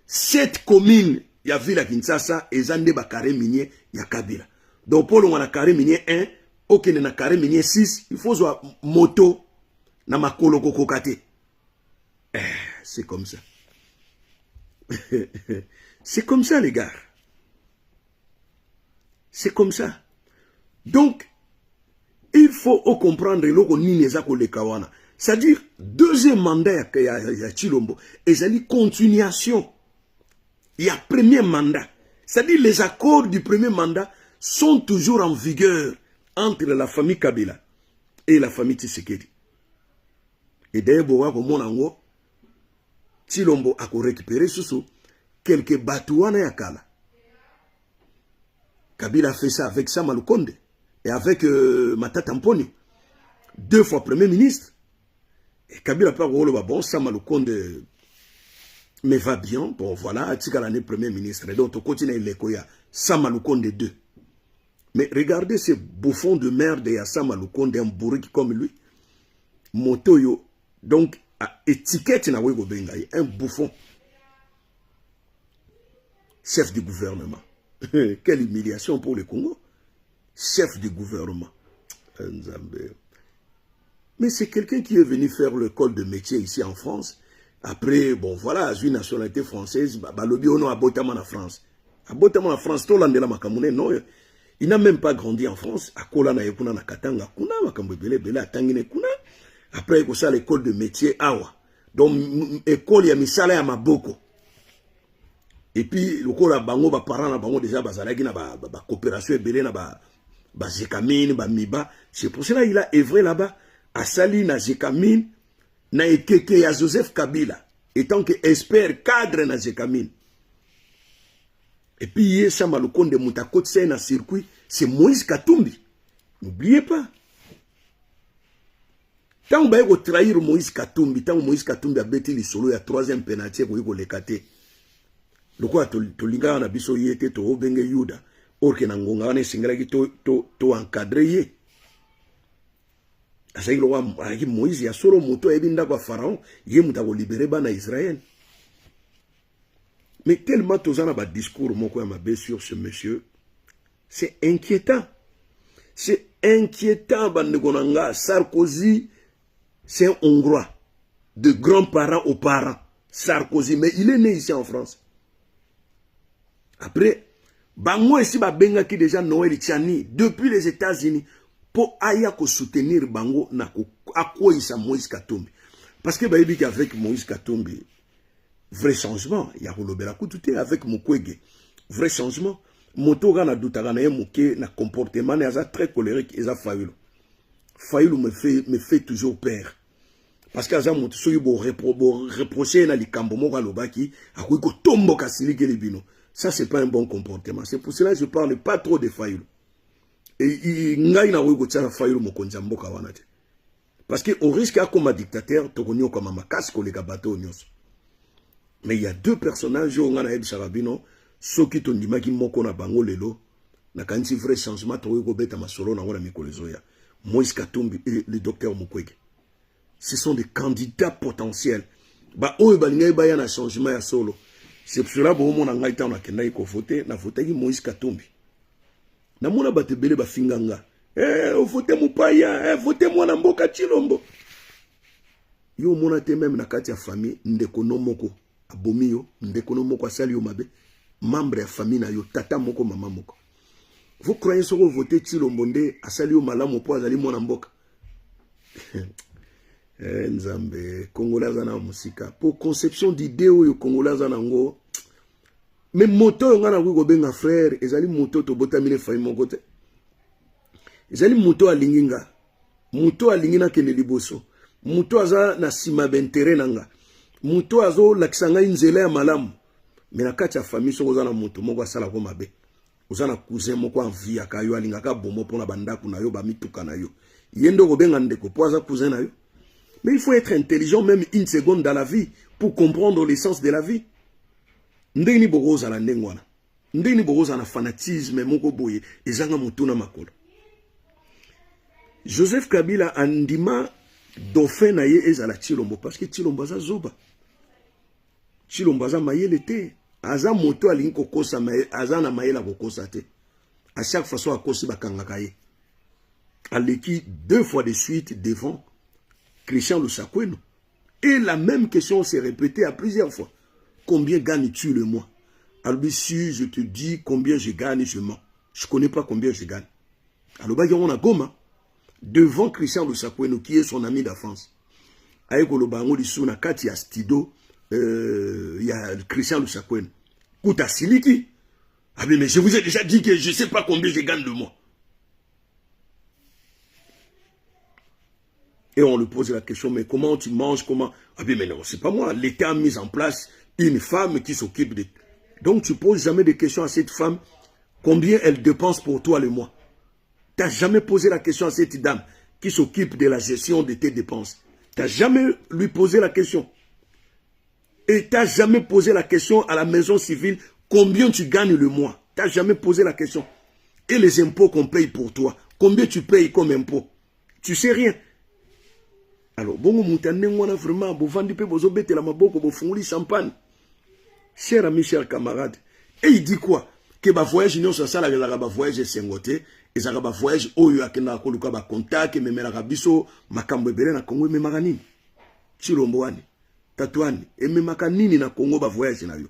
Speaker 1: 7 communes ya ville à Kinshasa ezande ba carré minier ya Kabila. Donc pour le carré minier 1, ok na carré minier 6, il faut soit moto na makolo kokokate. C'est comme ça. C'est comme ça les gars. C'est comme ça. Donc il faut comprendre loko nini ezako le kawana. C'est-à-dire deuxième mandat ya Tshilombo, ezali continuation. Il y a premier mandat. C'est-à-dire les accords du premier mandat sont toujours en vigueur entre la famille Kabila et la famille Tshisekedi. Et d'ailleurs, Tshilombo a récupéré sous quelques batouana yakala. Kabila a fait ça avec Sama Lukonde et avec Matata Mponi. 2 fois premier ministre. Et Kabila pas bon Sama Lukonde mais va bien, bon voilà, Tika l'année premier ministre, donc on continue l'écoya, Sama Lukonde 2. Mais regardez ce bouffon de merde, il y a Sama Lukonde, un bourrique comme lui, Motoyo, donc étiquette na wego bengaye, un bouffon, chef du gouvernement. Quelle humiliation pour le Congo, chef du gouvernement. Mais c'est quelqu'un qui est venu faire l'école de métier ici en France. Après, bon, voilà, une nationalité française, Balobi ono abotamana en France. Abotamana en France, tout l'an de la Makamune, non. Il n'a même pas grandi en France. À Kola na yekuna na Katanga, kuna, Makambo bele, à Tangine kuna. Après, il y a l'école de métier, Awa. Donc, école, il y a misala ya maboko. Et puis, le cours à Bango, parents, Bango, déjà, bazalagi na coopération, belé na Zekamine, Miba. C'est pour cela qu'il a œuvré là-bas, à Sali, na Zekamine, na ekeke ya Joseph Kabila, étant que expert cadre na Zekamine. Et puis, hier, Sama Lukonde Moutakot, c'est un circuit, c'est Moïse Katumbi. N'oubliez pas. Tant que vous trahir Moïse Katumbi, tant que Moïse Katumbi a bêté les solos, il y a 3e pénalty pour vous les cater. Le quoi, tu linga na biso yete, to obenge yuda, or que nangonga ne singalaki to encadré. Asa il roi Moïse ya solo moto ebinda kwa Pharaon, ye muta ko libérer bana Israël. Mais tellement tous en a discours moko ya mabe sur ce monsieur, c'est inquiétant. C'est inquiétant bandegonanga. Sarkozy, c'est un Hongrois, de grands-parents aux parents. Sarkozy, mais il est né ici en France. Après, bango ici benga qui déjà Noël Tchani depuis les États-Unis pour aya ko soutenir bango na ko akoisa Moïse Katumbi. Parce que bayebi qu'avec Moïse Katumbi vrai changement, il y a rolobela kututé avec Mukwege. Vrai changement, moto gana dutaka na ye muke na comportement na za très colérique et za Fayulu. Fayulu me fait toujours peur. Parce que aza moto so yubo reprocher na likambo moko lobaki akoyi ko tomboka silike libino. Ça c'est pas un bon comportement. C'est pour cela que je parle pas trop de Fayulu. Et ngai na wego tsala Fayulu mokonza mboka wana te. Parce que au risque comme dictateur tokonyo comme makasi ko leka bateau nyonso. Mais il y a deux personnages on a Sarabino, ceux qui t'ont dit maki moko na bango lelo, na kanti vrai changement to ko beta masolo na wana mikolo zoya. Moïse Katumbi et le docteur Mukwege. Ce sont des candidats potentiels. Ba oyo balinga ba ya na changement ya solo. C'est pour cela bon na ngai tana kenda ko voter na voter Moïse Katumbi. Na mona batebele ba finganga. Voter mupaya, voter mwana mboka Chilombo. Yo mona te même na kati ya famille ndeko no moko. Abomio, ndekono moko asali yo mabe, membre ya famille na yo, tata moko, mama moko. Vous croyez que vous votez Chilombo nde asali yo malamu po azali mwana mboka? Nzambe, Congolais zana musika. Pour conception d'idée oyo Congolais zana ngo, mais moto yo ngana wiko benga frère, ezali moto to botamine fayi moko te. Ezali moto alinginga, moto alingina kene liboso, moto aza na sima bentere nanga. Muto azo lakisanga inzela ya malamu. Mais na kati ya famille so ozana muto moko asala ko mabe. Ozana cousin moko envie akayo alingaka bomo pona bandaku na yo ba mituka na yo. Yendo ko benga ndeko po aza cousin na yo. Mais il faut être intelligent même une seconde dans la vie pour comprendre l'essence de la vie. Ndeni bogoza la ndengwana. Ndeni bogoza na fanatisme moko boye ezanga mutuna makolo. Joseph Kabila andima dauphin na ye ezala Chilombo parce que Chilombo za zoba. Chilombo aza mayele te. Aza moto alingi kokosa aza na mayela kokosa te. À chaque fois so akosi bakangaka ye. Aleki 2 fois de suite devant Christian Lusakweno. Et la même question s'est répétée à plusieurs fois. Combien gagnes-tu le mois? Alors si je te dis combien je gagne, je mens. Je ne connais pas combien je gagne. Alors on a Goma devant Christian Lusakweno qui est son ami d'enfance. Avec le bango di suna kati ya Stido. Il y a Christian Lusakweno. Kouta Siliki. Ah mais je vous ai déjà dit que je ne sais pas combien je gagne de mois. Et on lui pose la question, mais comment tu manges, comment... Ah mais non, c'est pas moi. L'État a mis en place une femme qui s'occupe de... Donc tu poses jamais de questions à cette femme, combien elle dépense pour toi le mois. Tu n'as jamais posé la question à cette dame qui s'occupe de la gestion de tes dépenses. Tu n'as jamais lui posé la question. Et tu n'as jamais posé la question à la maison civile, combien tu gagnes le mois. Tu n'as jamais posé la question. Et les impôts qu'on paye pour toi, combien tu payes comme impôt. Tu sais rien. Alors, bon, vraiment, champagne. Cher ami, cher camarade. Et il dit quoi? Que le voyage, ça, la voyage sengoté, et ça, le voyage, oyo, akena, koluka, ba contact, et même la biso, makambo, bele, na Congo, et maranini. Chilomboani. Tatouane, et même Kanini na Congo, ba voyage na yo.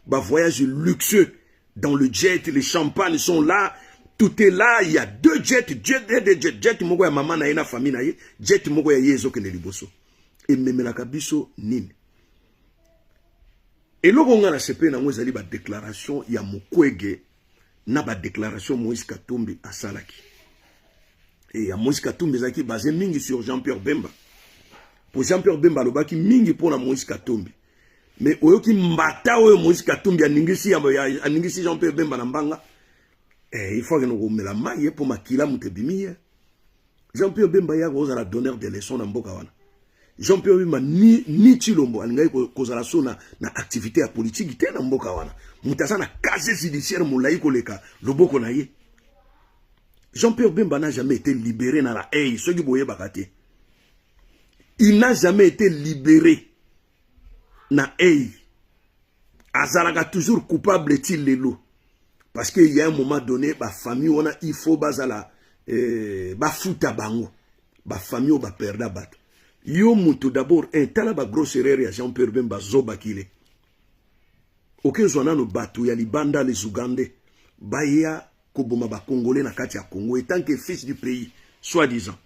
Speaker 1: Ba voyage luxueux, dans le jet, les champagnes sont là, tout est là, il y a 2 jets, jet moko ya maman na ina famille na ye, jet moko ya yezo kene liboso. Et même la kabiso nini. Et là, on a la CP na mwezali ba déclaration ya Mukwege na ba déclaration Moïse Katumbi à Salaki. Et ya Moïse Katumbi zaki basé mingi sur Jean-Pierre Bemba. Pour Jean-Pierre Bemba lobaki mingi pour na Moïse Katumbi. Mais oyoki mbata oyo Moïse Katumbi aningisi Jean-Pierre Bemba na mbanga. Il faut que nous remettions la maille pour makila mutebimi. Jean-Pierre Bemba ya goza la donneur de leçons na mboka wana. Jean-Pierre Bemba ni Chilombo alingai kozala so na activité ya politique te na mboka wana. Mutasa na casier judiciaire mulai koleka loboko na ye. Jean-Pierre Bemba n'a jamais été libéré dans la haie, ce qui boye bakate. Il n'a jamais été libéré. Na ei. Azalaka toujours coupable til lelo. Parce qu'il y a un moment donné, ba famille on a il faut bazala ba futa bango. Ba famille ba perda bat. Yo mutu d'abord un tala ba grosse erreur ya Jean-Pierre Bemba zoba kile. Aucun zona no batu ya libanda les Ougandais. Baya koboma ba Congolais na kati ya Congo étant que fils du pays, soi-disant.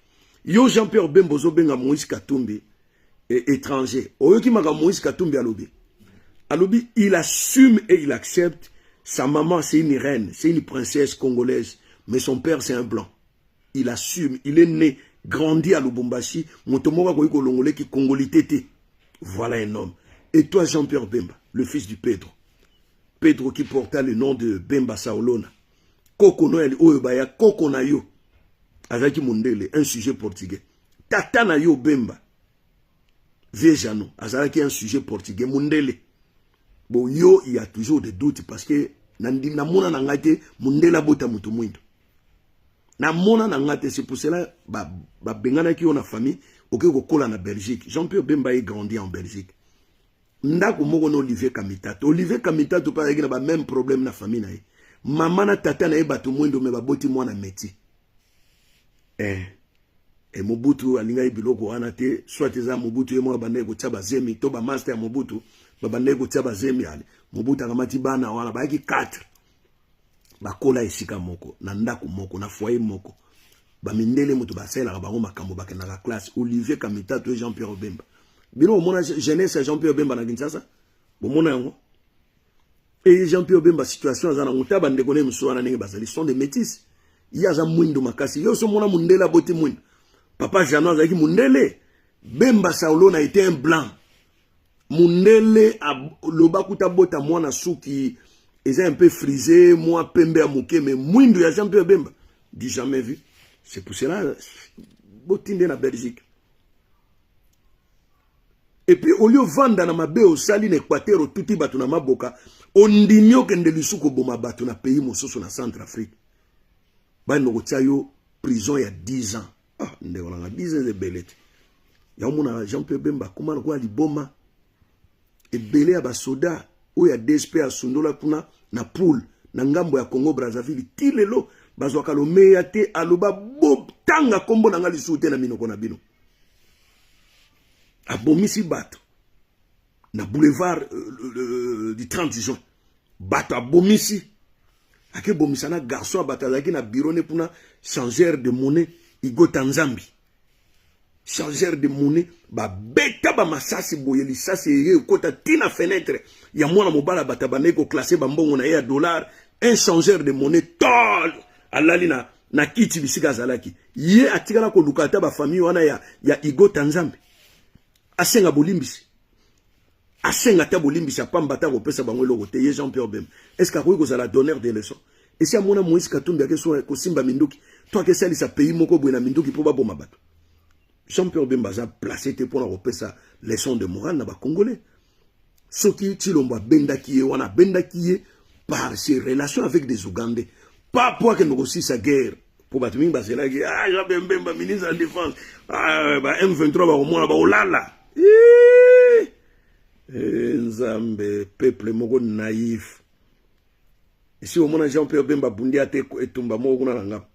Speaker 1: Yo Jean-Pierre Bemba zobenga Moïse Katumbi étranger. Oyo ki maka Moïse Katumbi alobi. Alobi, il assume et il accepte. Sa maman, c'est une reine, c'est une princesse congolaise. Mais son père, c'est un blanc. Il assume. Il est né, grandi à Lubumbashi. Motomoka koyiko longolais qui congolité. Voilà un homme. Et toi, Jean-Pierre Bemba, le fils du Pedro. Pedro qui portait le nom de Bemba Saolona. Kokono el oyobaya, Kokona yo. Azaki Mundele, un sujet portugais. Tatana yo Bemba. Viejano, Azaki un sujet portugais. Mundele. Bon, yo, il y a toujours des doutes parce que namona nangate mundela bota mutu mwindo. Namona nangate, c'est pour cela bengana ki on a famille oke ko kola na Belgique. Jean-Pierre Bemba est grandi en Belgique. Ndako moko no Olivier Kamitato. Olivier Kamitato pa yaki na ba même problème na famille na ye. Mama na tata na ye batu mwindo me baboti mwana meti. Et Mobutu alinga ibiloko wana te soit eza Mobutu ye mwa bande ko tshaba zemi to ba master ya Mobutu. Babande ko tshaba zemi ale Mobutu akamati bana wana bayaki 4 bakola esika moko na ndako moko na foyer moko bamindele moto basela bango makambo bakena classe. Olivier Kamitato et Jean-Pierre Bemba bino mona jeunesse Jean-Pierre Bemba na Kinshasa bomona yango et Jean-Pierre Bemba situation azana mutaba ndeko ne mswana nenge bazali sont des métis il y a za mwindo makasi yo so mona mundela boti mwindo papa Jano azaki mundele Bemba Saolona était un blanc. Mundele lobakuta bota mwana suki est un peu frisé, moi pembe à mouke, mais mouindo ya Jean-Pierre Bemba. Dit jamais vu. C'est pour cela, botinde na Belgique. Et puis, au lieu de vendre na mabe au Saline Équateur, au touti batu na maboka, on dinyo kende lisuko boma batu na pays mososo na Centrafrique. Ba no yo prison il y a 10 ans. Ah, ndeko na 10 ans de belete. Ya mona Jean-Pierre Bemba, comment quoi li boma et belé à basoda ou ya DSP à Sundola kuna na poule na ngambo ya Congo Brazzaville tilelo bazwaka lo meyate aloba bob tanga kombo na ngali soute na minoko na bino abomisi bato na boulevard du 30 juin bato abomisi ake bomisana garçon abatazaki na bureau ne puna changeur de monnaie Igo Tanzambi changeur de monnaie ba beta ba masasi boyeli sasi ye kota tina fenêtre ya mwana mobala batabane ko classer ba mbongo na ya dollar un changeur de monnaie tol alali na kiti bisika zalaki ye atikala ko lukata ba famille wana ya Igo Tanzambi asenga bolimbisi asenga ta bolimbisi pamba ta ko pesa bango loko te ye Jean-Pierre Bemba est-ce que ko zala donneur de leçons et si amona Moïse Katumbi akeso ko simba minduki toi que celle sa pays moko bwena minduki po ba boma bato Jean-Pierre Bemba a placé pour repérer sa leçon de morale na ba Congolais. Ce qui tilomba benda qui est wana benda qui est par ses relations avec des Ougandais. Pas pour que nous aussi sa guerre pour battre ba c'est là qui Jean-Pierre Bemba ministre de la défense M23 ba au moins ba olala. Nzambe peuple moko naïf. Et si au moins Jean-Pierre Bemba bundi ate etumba moko kuna ngapa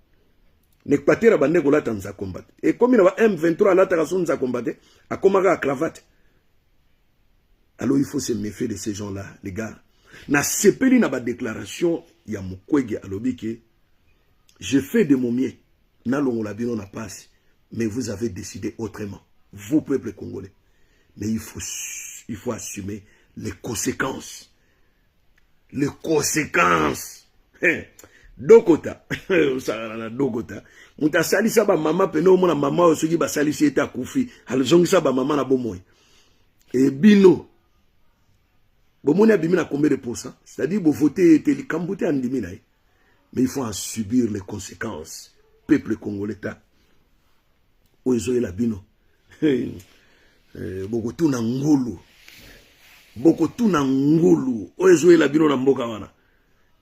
Speaker 1: N'Équateur bande ko lata nza combattre. Et comme il a M23 lata ka nza combattre, a komaka à cravate. Alors il faut se méfier de ces gens-là, les gars. Na sepeli na ba déclaration ya Mukwege alobi ke je fais de mon mieux. Na longola bino na passe, mais vous avez décidé autrement. Vous peuple congolais. Mais il faut assumer les conséquences. Les conséquences. Dokota usagana dokota muta salisa ba mama peno mona mama osoki ba salisi eta kufi alzongisa ba mama na bomoy et bino bomoni abimi na combien de pourcents c'est-à-dire bo voter teli kambote andimi na mais il faut en subir les conséquences peuple congolais ta ozo la bino boko tuna ngulu ozo la bino na mboka wana.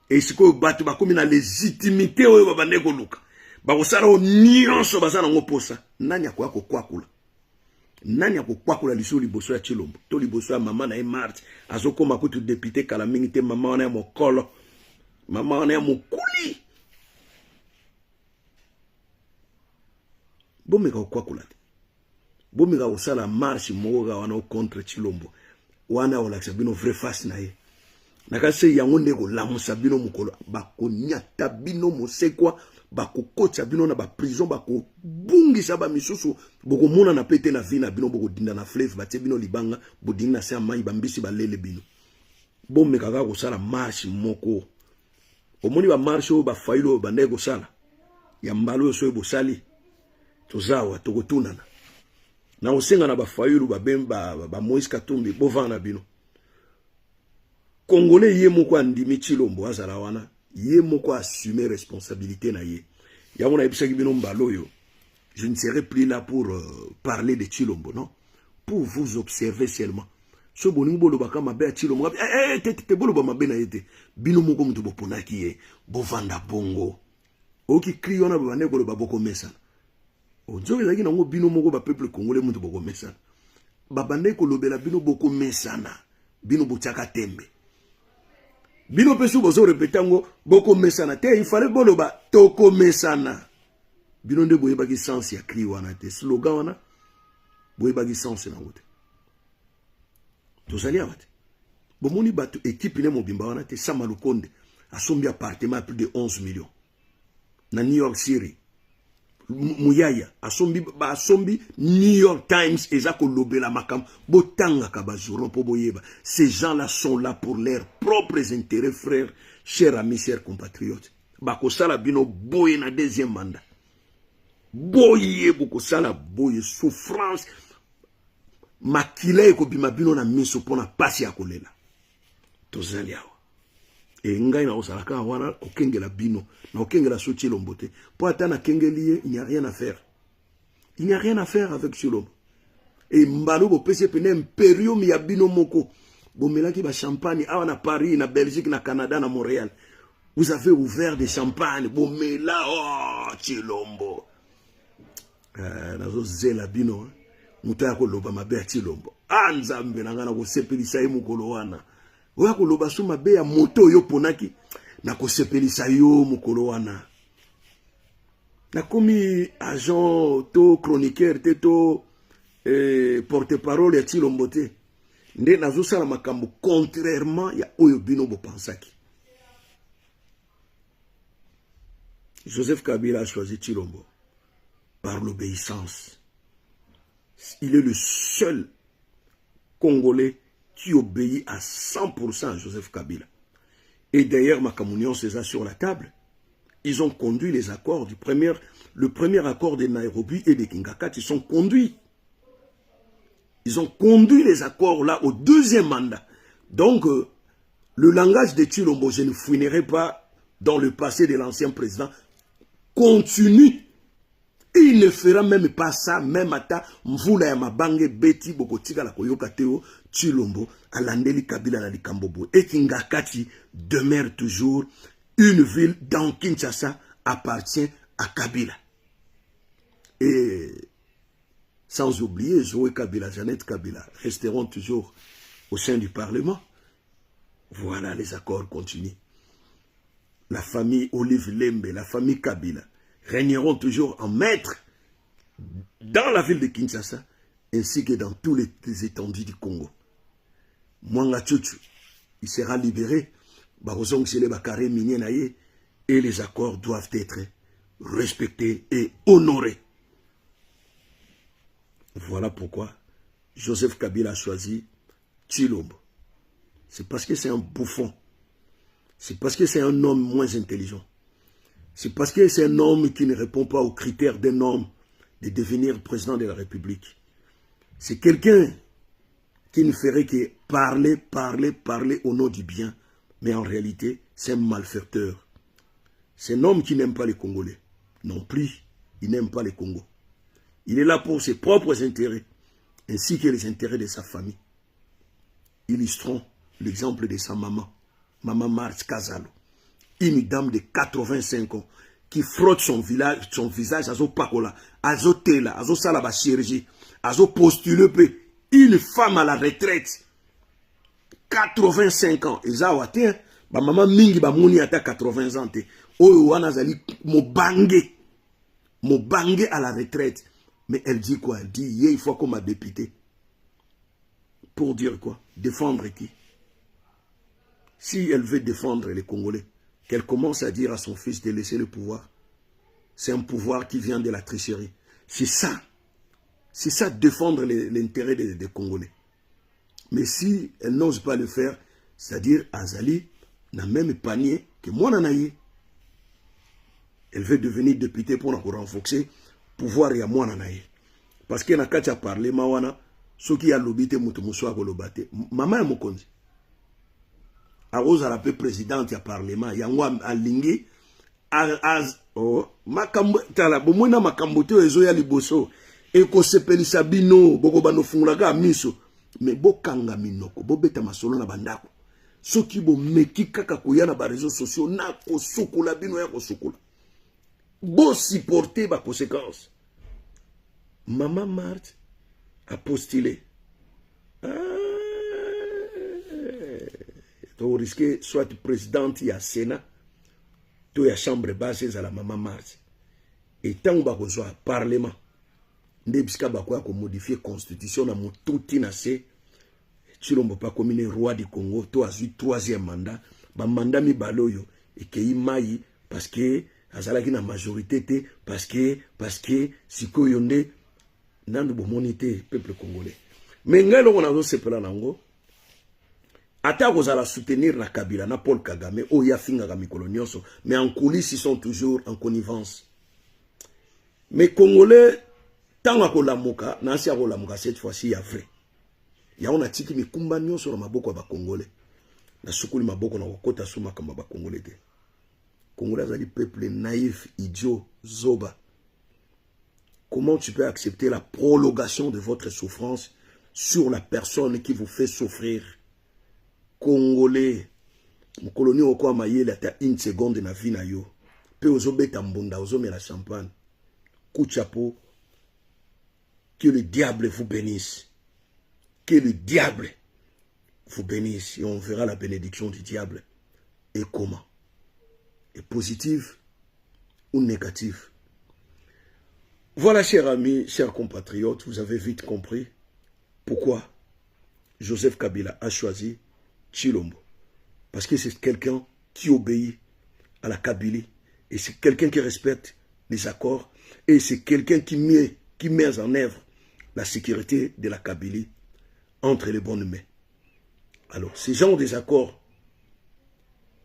Speaker 1: Et ce que batu bakomi na légitimité oyo babande ko luka bakosala o nyonso bazana ngoposa nani akwa ko kwakula Nani ako kwakola liso liboso ya Tshilombo. To liboso ya maman na March. Azokoma kutu député kala mingi te maman wana ya mokolo. Maman wana ya mokuli. Bomeka okwakola te. Bomeka osala marche moga wana contre Tshilombo. Wana olakisa bino vrai face na ye. Nakase yango ndeko lamusa bino mokolo. Bako nyata bino mosekwa. Bako kotsa bino na ba prison. Bako bungisa ba misusu. Boko mona na pete na vie na bino. Boko dinda na fleuve. Bate bino libanga. Boko dinda se amai. Bambisi ba lele bino. Bomeka kaka kosala marche moko. Omoni ba marche o ba failo ba ndeko sala. Ya mbalo so ebo sali. Tozawa tokotunana. Na osenga na ba failo ba bemba ba Moïse Katumbi bovana bino. Congolais yé moko andimi Tshilombo azala wana, yé moko assumer responsabilité na ye. Yango na ebisaki bino mbalo yo. Je ne serai plus là pour parler de Tshilombo, non? Pour vous observer seulement. So boningi bolo baka mabe Tshilombo. Te bolo ba mabe na yete. Bino moko mutu boponaki ye, bovanda bongo. Oki kriyo na bande ko ba boko mesa. Ozo ezaki nango bino moko ba peuple congolais mutu boko mesa. Ba bande ko lobela bino boko mesana. Bino bochaka tembe. Bino pesu bozo repetango boko mesana te il fallait boloba toko mesana. Bino nde boye baki sens ya cri wana te slogan wana boye baki sens na wote. To sali abate. Bomoni batu équipe ne mobimba wana te Samalukonde asombi appartement à plus de 11 millions. Na New York City. Muyaya asombi New York Times ezako lobela makam botanga kabazuro po boyeba. Ces gens-là sont là pour leurs propres intérêts, frères, chers amis, chers compatriotes. Bako sala bino boye na deuxième mandat. Boye boko sala boye souffrance makila ko bima bino na miso pona pasi ya kolela. Tozali awa. Et ngai na osalaka wana okengela bino na okengela so Tshilombo te po ata na kengeli il n'y a rien à faire. Il n'y a rien à faire avec Tshilombo. Et mbalo bo pese pene imperium ya bino moko bomelaki ba champagne awa na Paris na Belgique na Canada na Montréal. Vous avez ouvert des champagnes bomela oh Tshilombo. Nazo zela bino muta ko loba mabe Tshilombo. Nzambe na ngana ko sepelisa ye mukolo wana. Oya koloba suma be ya moto yo ponaki na kosepelisa yo mukolo wana. Na komi agent to chroniqueur te to porte-parole ya Tshilombo te. Nde nazo sala makambo contrairement ya oyo bino bo pensaki. Joseph Kabila a choisi Tshilombo par l'obéissance. Il est le seul Congolais qui obéit à 100% à Joseph Kabila. Et d'ailleurs, Makamounion c'est sur la table. Ils ont conduit les accords le premier accord de Nairobi et de Kingakat, ils sont conduits. Ils ont conduit les accords là au deuxième mandat. Donc, le langage de Tshilombo, je ne fouinerai pas dans le passé de l'ancien président, continue. Il ne fera même pas ça, même ata mvula ya mabange beti bokotika la koyoka teo Tshilombo alandeli Kabila na likambobo. Et Kingakati demeure toujours une ville dans Kinshasa appartient à Kabila. Et sans oublier Zoé Kabila, Jeannette Kabila resteront toujours au sein du Parlement. Voilà, les accords continuent. La famille Olive Lembe, la famille Kabila régneront toujours en maître dans la ville de Kinshasa ainsi que dans tous les étendues du Congo. Mwanga Tchouchou, il sera libéré. Et les accords doivent être respectés et honorés. Voilà pourquoi Joseph Kabila a choisi Tshilombo. C'est parce que c'est un bouffon. C'est parce que c'est un homme moins intelligent. C'est parce que c'est un homme qui ne répond pas aux critères d'un homme de devenir président de la République. C'est quelqu'un qui ne ferait que parler au nom du bien. Mais en réalité, c'est un malfaiteur. C'est un homme qui n'aime pas les Congolais. Non plus, il n'aime pas les Congos. Il est là pour ses propres intérêts, ainsi que les intérêts de sa famille. Illustrons l'exemple de sa maman, Maman Marthe Kazalo. Une dame de 85 ans qui frotte son visage, azo pakola, azo tela, azo salaba chirurgie, azo postule pe, une femme à la retraite, 85 ans, eza wate, ba maman mingi ba mouni ata 80 ans te, oyo wana zali mobange à la retraite, mais elle dit quoi? Elle dit, il faut qu'on m'a dépité. Pour dire quoi? Défendre qui? Si elle veut défendre les Congolais, qu'elle commence à dire à son fils de laisser le pouvoir. C'est un pouvoir qui vient de la tricherie. C'est ça. C'est ça, défendre l'intérêt des Congolais. Mais si elle n'ose pas le faire, c'est-à-dire Azali n'a même panier que moi nanaye. Elle veut devenir députée pour renforcer le pouvoir de moi nanaye. Parce qu'elle n'a qu'à parler, mawana, ceux qui ont lobité mutumuswa kolobate. Maman est mokonzi. Arose à la paix présidente ya parlement, yangwa alingi oh makambo tala bomona makambo te ezo ya liboso e ko sepelisa bino boko bano fungulaka miso mais bokanga minoko bobeta masolo na bandako soki bo meki kaka koya na ba réseaux sociaux na ko sukula bino ya ko sukula bo supporter ba conséquences. Maman Marthe a postulé. Tu risques soit présidente ya Sénat, tu ya chambre basse à la Maman Marthe. Et tant que tu as parlement, Nebiska Bakoua ko modifier constitution na moututi na se, tu n'as pas comme roi du Congo, tu as eu 3e mandat, ba mandat mi baloyo et que imayi parce que azalaki na majorité te parce que siko yonde nando bomonité peuple congolais. Mais ngalo on a zo sepela nango. Ata kozala soutenir na Kabila, na Paul Kagame, o ya finga ga mikolo nyonso, mais en coulisses ils sont toujours en connivence. Mais Congolais, tant à kolamuka, nansi à kolamuka cette fois-ci ya vrai. Ya on a tiki mikumba nyonso na maboko ba Congolais. Na sukuli maboko na kokota suma kama ba Congolais te. Congolais azali peuple naïf, idiot, zoba. Comment tu peux accepter la prolongation de votre souffrance sur la personne qui vous fait souffrir? Congolais, mon colonie au quoi maïe la ta une seconde na vie na yo. Pe ozo beta mbunda, ozo me la champagne. Coup de chapeau. Que le diable vous bénisse. Que le diable vous bénisse. Et on verra la bénédiction du diable. Et comment? Et positive ou négative? Voilà, chers amis, chers compatriotes, vous avez vite compris pourquoi Joseph Kabila a choisi Tshilombo. Parce que c'est quelqu'un qui obéit à la Kabylie. Et c'est quelqu'un qui respecte les accords. Et c'est quelqu'un qui met en œuvre la sécurité de la Kabylie entre les bonnes mains. Alors, ces gens des accords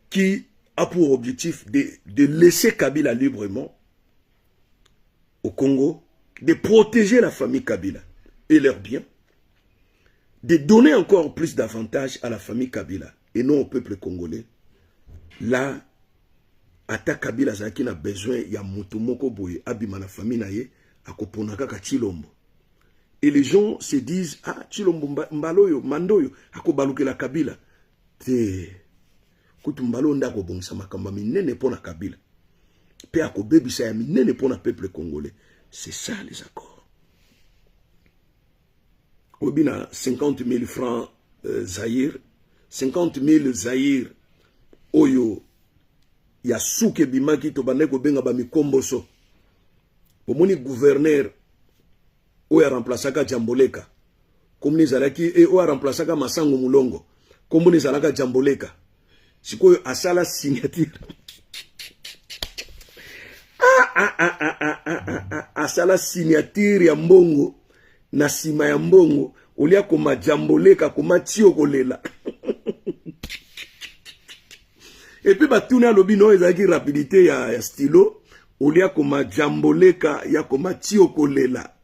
Speaker 1: qui a pour objectif de laisser Kabila librement au Congo, de protéger la famille Kabila et leurs biens, de donner encore plus d'avantages à la famille Kabila et non au peuple congolais. Là, ata Kabila zaki na besoin ya mutu moko boye abima na famille na ye akoponaka ka Tshilombo. Et les gens se disent ah Tshilombo mbaloyo mandoyo akobalukela Kabila. Te kutu mbalo ndako bongisa makamba minene pona Kabila. Pe akobebisa ya minene pona peuple congolais. C'est ça les accords. Obina 50 000 francs Zaïre, 50 000 Zaïre oyo ya souke bimaki to baneko benga ba mikomboso. Bomoni gouverneur oya remplaçaka Jamboleka. Komuni zalaki e oya remplaçaka Masango Mulongo. Komuni zalaka Jamboleka. Sikoyo asala signature. Asala signature ya mbongo na sima ya mbongo ulia koma Jamboleka koma tio kolela. Et puis batuna alobi no ezaki rapidité ya stylo ulia koma Jamboleka ya koma tio kolela.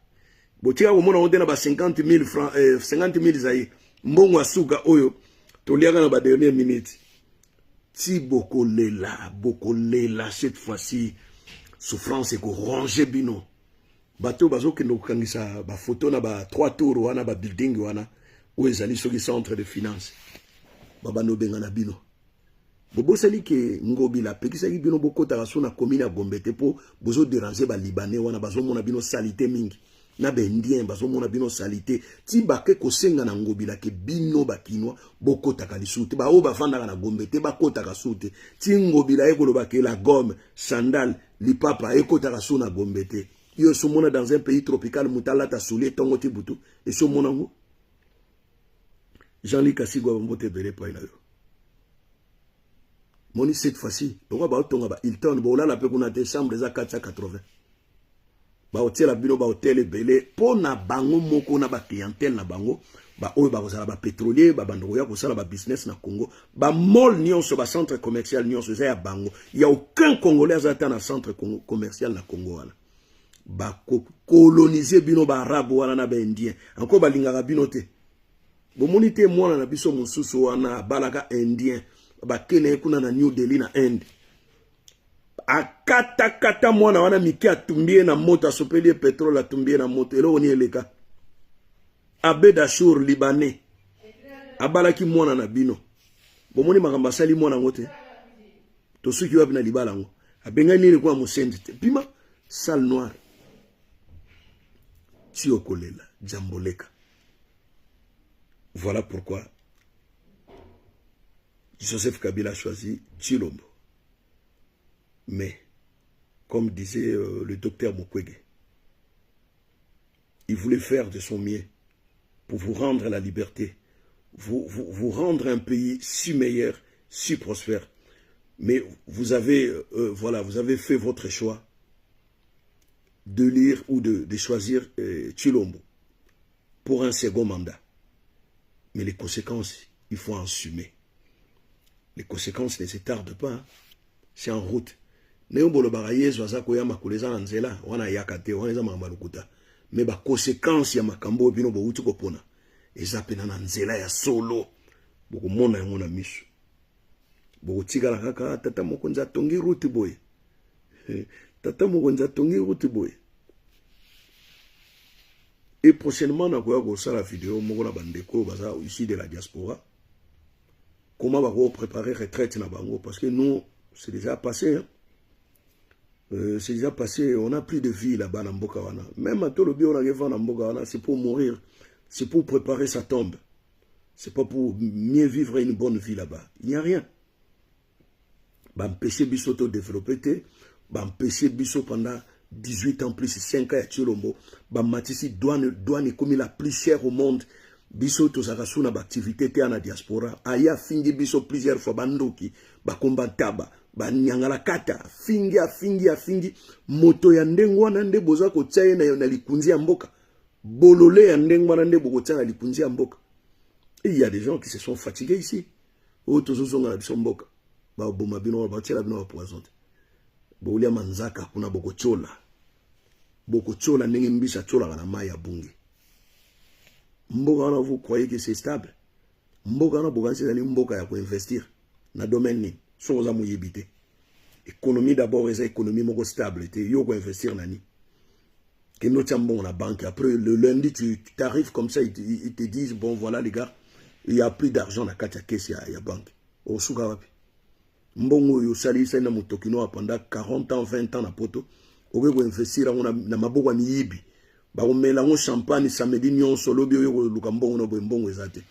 Speaker 1: Botika komona onde na ba 50 000 francs 50 000 zaï mbongo asuka oyo toliaka na ba dernière minute. Ti bokolela cette fois-ci souffrance et ko ranger bino. Bato bazo kendo kangisa ba photo na ba 3 tours wana ba building wana où ezali soki centre de finance. Baba no benga na bino. bobosali ke ngobila pekisaki bino bokotaka so na commune ya Gombe te po bozo déranger ba libanais wana bazomona bino salite mingi na bendien bazomona bino salite ti bake kosenga na ngobila ke bino bakinois bokotaka lisusu te bao bavandaka na Gombe te bakotaka su te ti ngobila ekoloba ke la gomme sandal lipapa ekotaka su na Gombe te yo somona dans un pays tropical mutalata soulier tongo ti butu et somona ngo Jean-Luc Kasigwa mbote bele pa ina yo moni cette fois-ci pourquoi ba tonga ba Hilton ba olala pe kuna te chambre za 480 ba hotel bino ba hotel belé pona bango moko na ba clientèle na bango ba oyo ba kozala ba pétrolier ba bandoko ya kosala ba business na Congo ba mall nyonso ba centre commercial nyonso za ya bango il y a aucun congolais azata na centre commercial na Congo wana ba coloniser bino ba arabe wana na ba indien encore ba lingaka bino te bomoni te mwana na biso mususu wana balaka indien bakene kuna na New Delhi na Inde akata mwana wana miki atumbie na moto asopeli petrole atumbie na moto elo oni eleka Abed Ashur libanais abalaki mwana na bino bomoni makamba sali mwana ngote to suki wapi na libala ngo abengani ile kwa musendi te pima salle noire tiokolela jamboleka. Voilà pourquoi Joseph Kabila a choisi Tshilombo. Mais, comme disait le docteur Mukwege, il voulait faire de son mieux pour vous rendre la liberté, vous rendre un pays si meilleur, si prospère. Mais vous avez, voilà, vous avez fait votre choix de lire ou de choisir Tshilombo pour un second mandat. Mais les conséquences, il faut en assumer. Les conséquences ne se tardent pas. Hein. C'est en route. Mais les conséquences, il y a makambo bino bo uti kopona. Ezapena na nzela ya solo. Boko mona yango na miso. Boko tigala kaka tata moko nza tongi route boy. Tata moko nza tongi route boy. Et prochainement, on va voir la vidéo ici de la diaspora. Comment on va préparer la retraite na bango. Parce que nous, c'est déjà passé. Hein? C'est déjà passé. On n'a plus de vie là-bas dans Mbokawana. Même à tout le bio, on a dans Mbokawana, c'est pour mourir. C'est pour préparer sa tombe. C'est pas pour mieux vivre une bonne vie là-bas. Il n'y a rien. M'empêcher Bisso de développer. M'empêcher Bisso pendant 18 ans plus 5 ans à Tshilombo. Matisi douane comme la plus chère au monde. Biso to zakasuna ba activité te na diaspora. Aya fingi biso plusieurs fois bandoki. Ba kombataba. Ba nyangala kata. Fingi. Moto ya ndengwa na nde boza ko tsaye na likunzi ya mboka. Bolole ya ndengwa na nde boko tsaye na likunzi ya mboka. Et il y a des gens qui se sont fatigués ici. O to zozonga na biso mboka. Ba boma bino ba tshela bino ba poison. Boulia manzaka kuna boko chola. Boko chola ndenge mbisa chola na mai ya bungi. Mboka wana vous croyez que c'est stable? Mboka wana bokansi zali mboka ya investir na domaine ni so za muyebite. Économie d'abord et économie moko stable te yo ko investir nani. Que no tiambo na banque après le lundi tu t'arrives comme ça ils te disent bon voilà les gars, il y a plus d'argent na kati ya caisse ya banque. Osuka wapi? Mbongo yo salisa na mutokino pendant 40 ans 20 ans na poto. Oke ko investir na maboko ni yibi. Ba omela ngo champagne samedi nyonso lobi yo luka mbongo no mbongo ezate.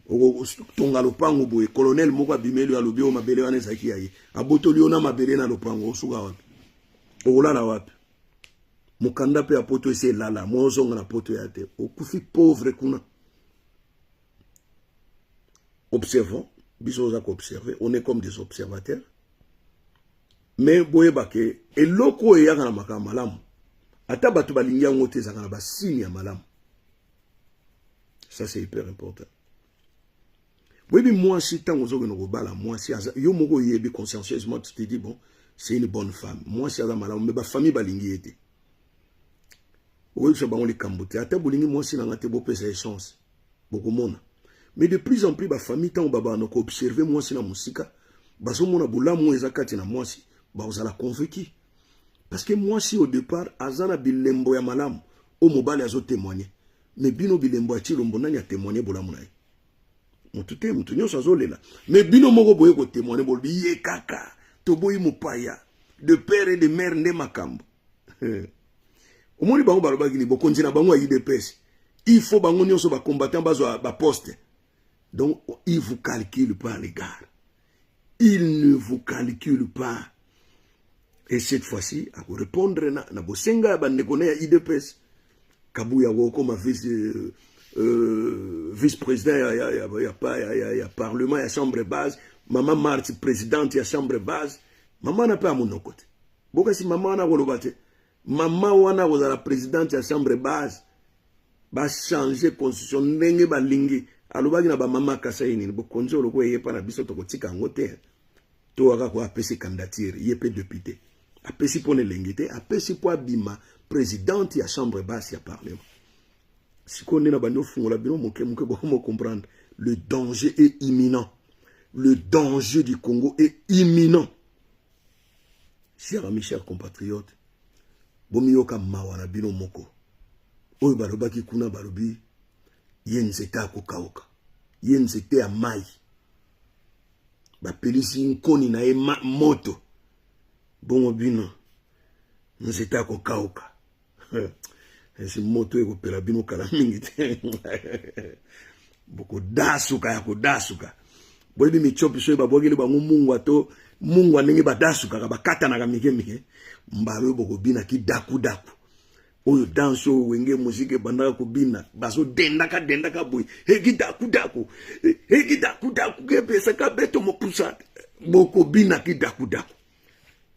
Speaker 1: Oko tonga lopango boye colonel moko abimeli ya lobi o mabele wana ezaki yayi. Abotoli ona mabele na lopango osuka wapi? Okolala wapi? Mukanda pe apoto ese lala mwozonga na poto yate. Okufi pauvre kuna. Observons, biso za ko observer, on est comme des observateurs. Mais boye bake eloko eyaka na makama malamu. Ata batu balingi yango te ezaka na basini ya malamu. Ça c'est hyper important. Boyebi moi si tango ozokende kobala moi si yo moko yebi consciencieusement tu te dis bon c'est une bonne femme. Moi si aza malamu mais ba famille balingi ete. Oyo so bango likambote ata bolingi moi si nanga te bo pesa chance. Bokomona. Mais de plus en plus ba famille tango baba na ko observer moi si na musika bazomona bulamu ezakati na moi si ba ozala convaincu. Parce que moi si au départ azana bilembo ya malamu o mobali azo témoigner. Mais bino bilembo ya Tshilombo nani a témoigner bolamu na ye. Mutute mutunyo sazolela. Mais bino moko boye ko témoigner bo biye kaka. To boyi mupaya. De père et de mère nde makambo. Omoni bango balobaki ni bokonzi na bango ayi de pèse. Il faut bango nyonso ba combattant bazo ba poste. Donc il vous calcule pas les gars. Il ne vous calcule pas. Et cette fois-ci, à vous répondre na bosenga ba nekone ya IDPS. Kabuya woko ma vice-président, il y a parlement, il y a chambre basse. Maman Marti, présidente, il y a chambre basse. Maman n'a pas à mon côté. Boka si maman n'a pas de maman wana was la présidente, il y a chambre basse. Ba changer constitution, nenge ba lingi. Alobaki na ba maman kasaini. Bo konjo loko ye pa na biso toko tika ngote. To waka ko apesi candidature, yepe député. Apesi pone lengite, apesi po bima présidente, il y a chambre basse, il y a parlement. Si on est comprendre, le danger est imminent. Le danger du Congo est imminent. Chers amis, chers compatriotes, bomiyoka mawana bino moko. Oyo barobaki kuna barobi, yenzete akokauka. Yenzete ya mai. Bapelisi nkoni na moto. Bongo bino, nzete akokauka. Si moto eko pela bino kala mingi te. Boko dasuka ya kodasuka. Boyebi michopi so ba bogeli ba mungu ato mungu anenge ba dasuka ka bakata na kamike mike. Mbalo boko bina ki daku daku. Oyo danso wenge muzike bandaka ko bina baso denda ka boy. Heki daku daku. Heki daku daku ke pesa ka beto mo pusa. Boko bina ki daku daku.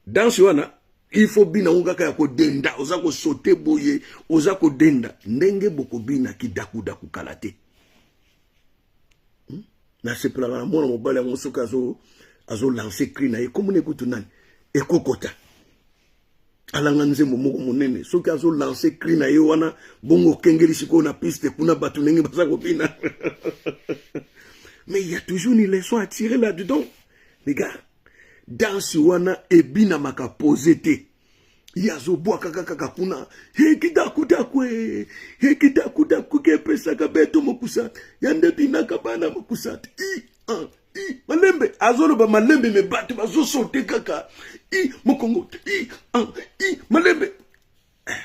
Speaker 1: Danso wana il faut bina ungaka ya kodenda, oza ko sote boye, oza ko denda, ndenge boko bina ki daku daku kalate. Na se plana mona mobala ngosoka azo lancer cri na ye komune kutu nani ekokota. Alanga nzembo moko monene, soki azo lancer cri na ye wana bongo kengeli siko na piste kuna batu ndenge baza ko bina. Mais il y a toujours une leçon à tirer là-dedans. Les gars, dans ce wana ebina maka posete yazo boa kaka kuna hekida kudakwe ke pesa ka beto mokusat yande bina kabana mokusat malembe azolo ba malembe me batu bazo sote kaka mokongo malembe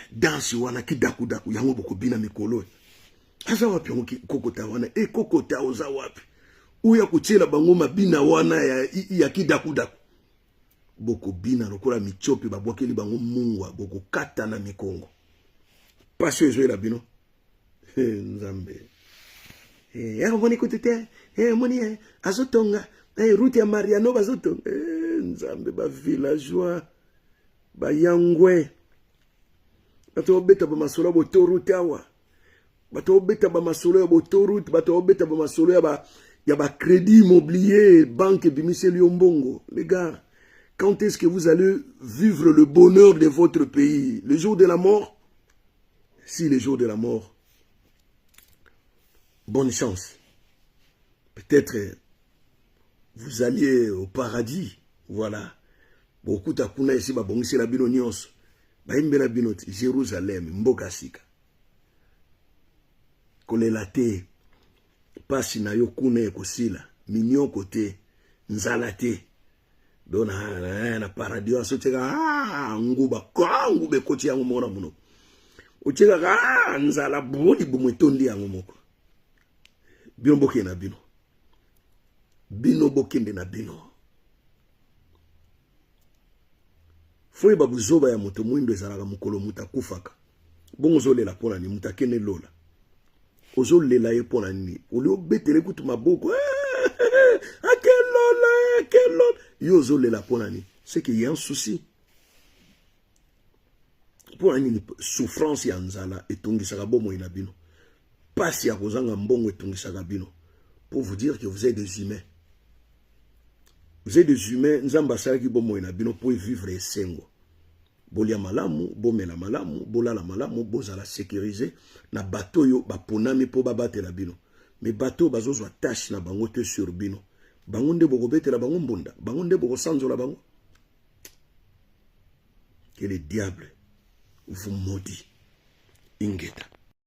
Speaker 1: dans ce wana kidakudaku yango boko bina mikolo aza wapi onki kokota wana kokota oza wapi uya kuchela bango mabina wana ya kidakudaku boko bina lokola michopi babwakeli bango mungwa boko kata na mikongo pasio ezo la bino nzambe moni kutete moni azotonga route ya Mariano bazotonga nzambe ba villageois ba yangwe bato obeta ba masolo bo toruta awa bato obeta ba masolo ya bo toruta bato obeta ba masolo ya ba crédit immobilier banque bimiseli yombongo. Les gars, quand est-ce que vous allez vivre le bonheur de votre pays? Le jour de la mort? Si le jour de la mort, bonne chance. Peut-être vous alliez au paradis. Voilà. Beaucoup de kuna ici ba bongisi la bino nyonso. Ba imbela bino Jérusalem, mboka sika. Kolela te pasi na yo kuna ekosila, minyo kote, nzala te. Dona na paradis aso teka nguba ngube koti yango mona muno. Ucheka nzala bodi bumwetondi yango moko. Bino boke na bino. Bino bokende na bino. Foi babuzoba ya moto mwindo ezalaka mukolo muta kufaka. Bongo zolela pona ni mutakene lola. Ozolela ye pona ni. Olio betele kutu maboko. Akelola. Yo zolela pona ni. C'est qu'il y a un souci. Pona ni souffrance ya nzala etongisaka bomo ina bino. Pasi ya kozanga mbongo etongisaka bino. Pour vous dire que vous êtes des humains. Vous êtes des humains, nzamba salaki bomo ina bino pour vivre esengo. Bolia malamu, bomela malamu, bolala malamu, bozala sécurisé na bateau yo baponami po babate la bino. Mais bateau bazozwa tâche na bango te sur bino. Bango nde boko betela bango mbunda, bango nde boko sanzola bango. Que le diable vous maudit. Ingeta.